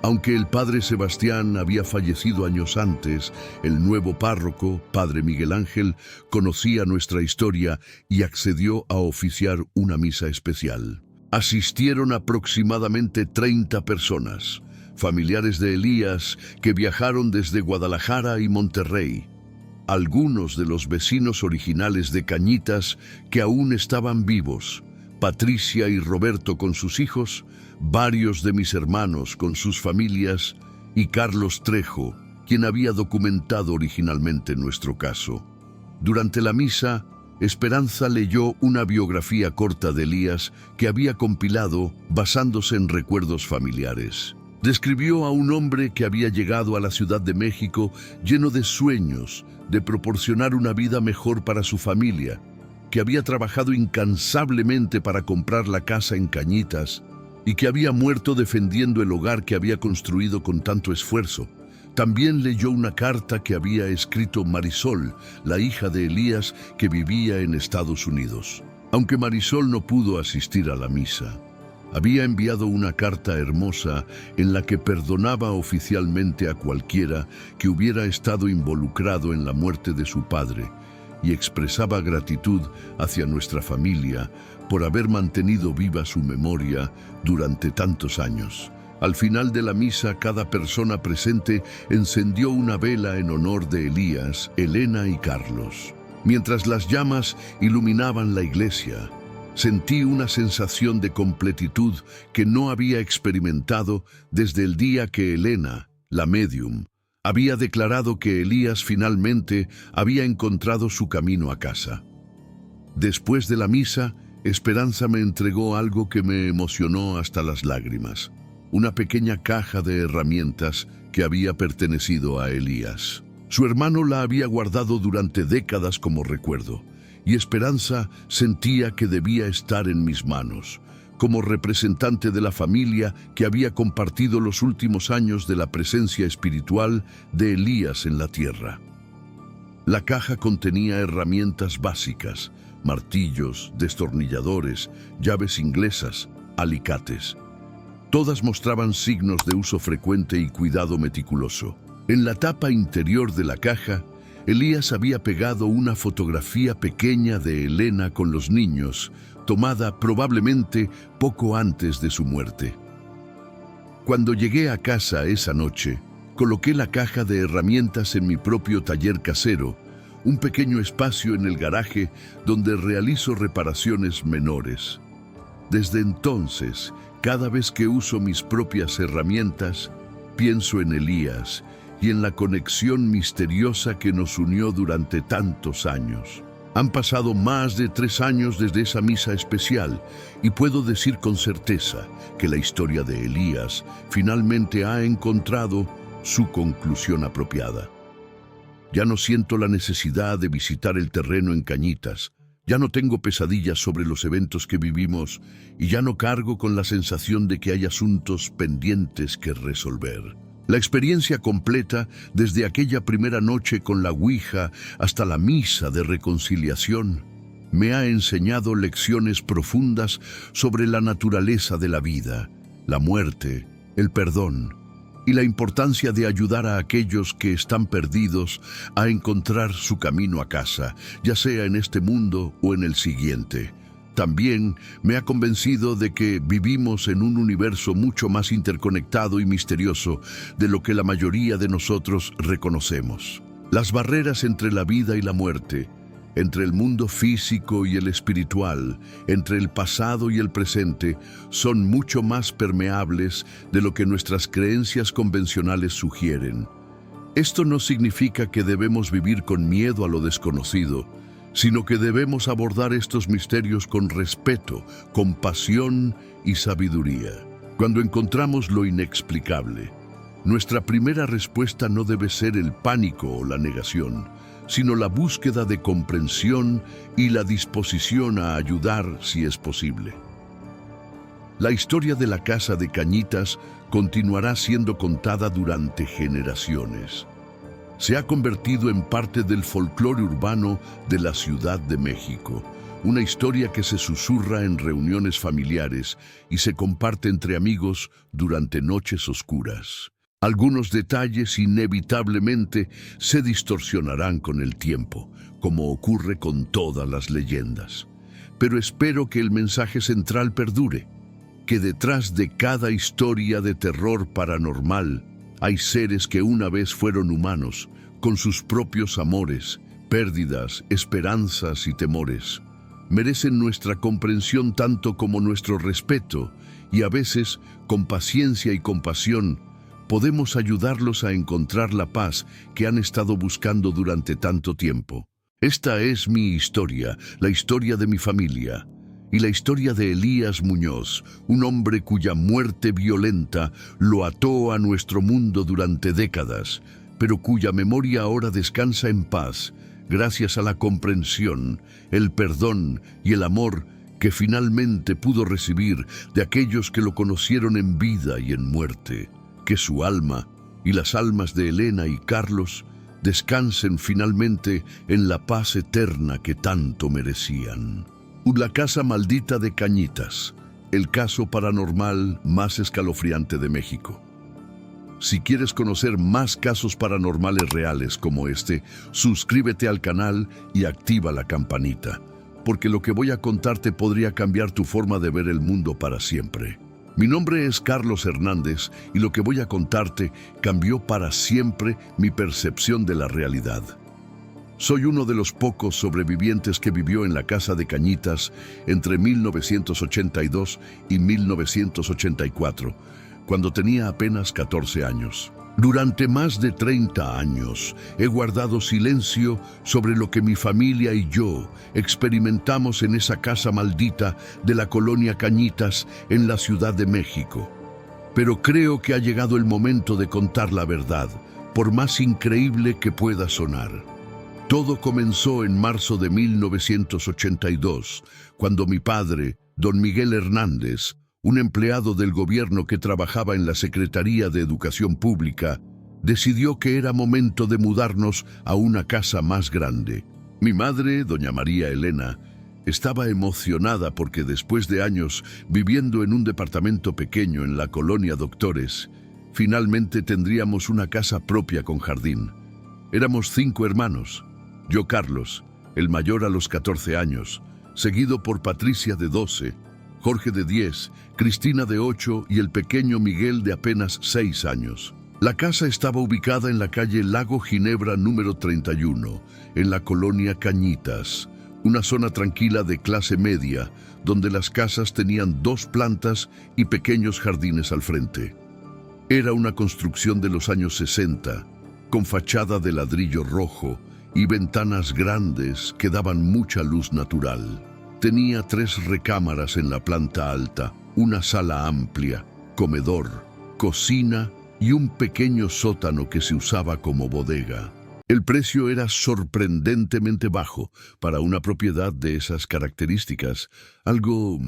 Aunque el padre Sebastián había fallecido años antes, el nuevo párroco, padre Miguel Ángel, conocía nuestra historia y accedió a oficiar una misa especial. Asistieron aproximadamente 30 personas, familiares de Elías que viajaron desde Guadalajara y Monterrey. Algunos de los vecinos originales de Cañitas que aún estaban vivos, Patricia y Roberto con sus hijos, varios de mis hermanos con sus familias y Carlos Trejo, quien había documentado originalmente nuestro caso. Durante la misa, Esperanza leyó una biografía corta de Elías que había compilado basándose en recuerdos familiares. Describió a un hombre que había llegado a la Ciudad de México lleno de sueños, de proporcionar una vida mejor para su familia, que había trabajado incansablemente para comprar la casa en Cañitas y que había muerto defendiendo el hogar que había construido con tanto esfuerzo. También leyó una carta que había escrito Marisol, la hija de Elías, que vivía en Estados Unidos. Aunque Marisol no pudo asistir a la misa, había enviado una carta hermosa en la que perdonaba oficialmente a cualquiera que hubiera estado involucrado en la muerte de su padre y expresaba gratitud hacia nuestra familia por haber mantenido viva su memoria durante tantos años. Al final de la misa, cada persona presente encendió una vela en honor de Elías, Elena y Carlos. Mientras las llamas iluminaban la iglesia, sentí una sensación de completitud que no había experimentado desde el día que Elena, la médium, había declarado que Elías finalmente había encontrado su camino a casa. Después de la misa, Esperanza me entregó algo que me emocionó hasta las lágrimas: una pequeña caja de herramientas que había pertenecido a Elías. Su hermano la había guardado durante décadas como recuerdo, y Esperanza sentía que debía estar en mis manos, como representante de la familia que había compartido los últimos años de la presencia espiritual de Elías en la tierra. La caja contenía herramientas básicas: martillos, destornilladores, llaves inglesas, alicates. Todas mostraban signos de uso frecuente y cuidado meticuloso. En la tapa interior de la caja, Elías había pegado una fotografía pequeña de Elena con los niños, tomada probablemente poco antes de su muerte. Cuando llegué a casa esa noche, coloqué la caja de herramientas en mi propio taller casero, un pequeño espacio en el garaje donde realizo reparaciones menores. Desde entonces, cada vez que uso mis propias herramientas, pienso en Elías y en la conexión misteriosa que nos unió durante tantos años. Han pasado más de 3 años desde esa misa especial y puedo decir con certeza que la historia de Elías finalmente ha encontrado su conclusión apropiada. Ya no siento la necesidad de visitar el terreno en Cañitas, ya no tengo pesadillas sobre los eventos que vivimos y ya no cargo con la sensación de que hay asuntos pendientes que resolver. La experiencia completa, desde aquella primera noche con la Ouija hasta la misa de reconciliación, me ha enseñado lecciones profundas sobre la naturaleza de la vida, la muerte, el perdón y la importancia de ayudar a aquellos que están perdidos a encontrar su camino a casa, ya sea en este mundo o en el siguiente. También me ha convencido de que vivimos en un universo mucho más interconectado y misterioso de lo que la mayoría de nosotros reconocemos. Las barreras entre la vida y la muerte, entre el mundo físico y el espiritual, entre el pasado y el presente, son mucho más permeables de lo que nuestras creencias convencionales sugieren. Esto no significa que debemos vivir con miedo a lo desconocido, sino que debemos abordar estos misterios con respeto, compasión y sabiduría. Cuando encontramos lo inexplicable, nuestra primera respuesta no debe ser el pánico o la negación, sino la búsqueda de comprensión y la disposición a ayudar si es posible. La historia de la casa de Cañitas continuará siendo contada durante generaciones. Se ha convertido en parte del folclore urbano de la Ciudad de México, una historia que se susurra en reuniones familiares y se comparte entre amigos durante noches oscuras. Algunos detalles inevitablemente se distorsionarán con el tiempo, como ocurre con todas las leyendas. Pero espero que el mensaje central perdure, que detrás de cada historia de terror paranormal hay seres que una vez fueron humanos, con sus propios amores, pérdidas, esperanzas y temores. Merecen nuestra comprensión tanto como nuestro respeto, y a veces, con paciencia y compasión, podemos ayudarlos a encontrar la paz que han estado buscando durante tanto tiempo. Esta es mi historia, la historia de mi familia. Y la historia de Elías Muñoz, un hombre cuya muerte violenta lo ató a nuestro mundo durante décadas, pero cuya memoria ahora descansa en paz, gracias a la comprensión, el perdón y el amor que finalmente pudo recibir de aquellos que lo conocieron en vida y en muerte. Que su alma y las almas de Elena y Carlos descansen finalmente en la paz eterna que tanto merecían. La casa maldita de Cañitas, el caso paranormal más escalofriante de México. Si quieres conocer más casos paranormales reales como este, suscríbete al canal y activa la campanita, porque lo que voy a contarte podría cambiar tu forma de ver el mundo para siempre. Mi nombre es Carlos Hernández y lo que voy a contarte cambió para siempre mi percepción de la realidad. Soy uno de los pocos sobrevivientes que vivió en la casa de Cañitas entre 1982 y 1984, cuando tenía apenas 14 años. Durante más de 30 años he guardado silencio sobre lo que mi familia y yo experimentamos en esa casa maldita de la colonia Cañitas en la Ciudad de México. Pero creo que ha llegado el momento de contar la verdad, por más increíble que pueda sonar. Todo comenzó en marzo de 1982, cuando mi padre, don Miguel Hernández, un empleado del gobierno que trabajaba en la Secretaría de Educación Pública, decidió que era momento de mudarnos a una casa más grande. Mi madre, doña María Elena, Estaba emocionada porque después de años viviendo en un departamento pequeño en la colonia Doctores, finalmente tendríamos una casa propia con jardín. Éramos 5 hermanos. Yo, Carlos, el mayor a los 14 años, seguido por Patricia de 12, Jorge de 10, Cristina de 8 y el pequeño Miguel de apenas 6 años. La casa estaba ubicada en la calle Lago Ginebra número 31, en la colonia Cañitas, una zona tranquila de clase media, donde las casas tenían 2 plantas y pequeños jardines al frente. Era una construcción de los años 60, con fachada de ladrillo rojo y ventanas grandes que daban mucha luz natural. Tenía 3 recámaras en la planta alta, una sala amplia, comedor, cocina y un pequeño sótano que se usaba como bodega. El precio era sorprendentemente bajo para una propiedad de esas características, algo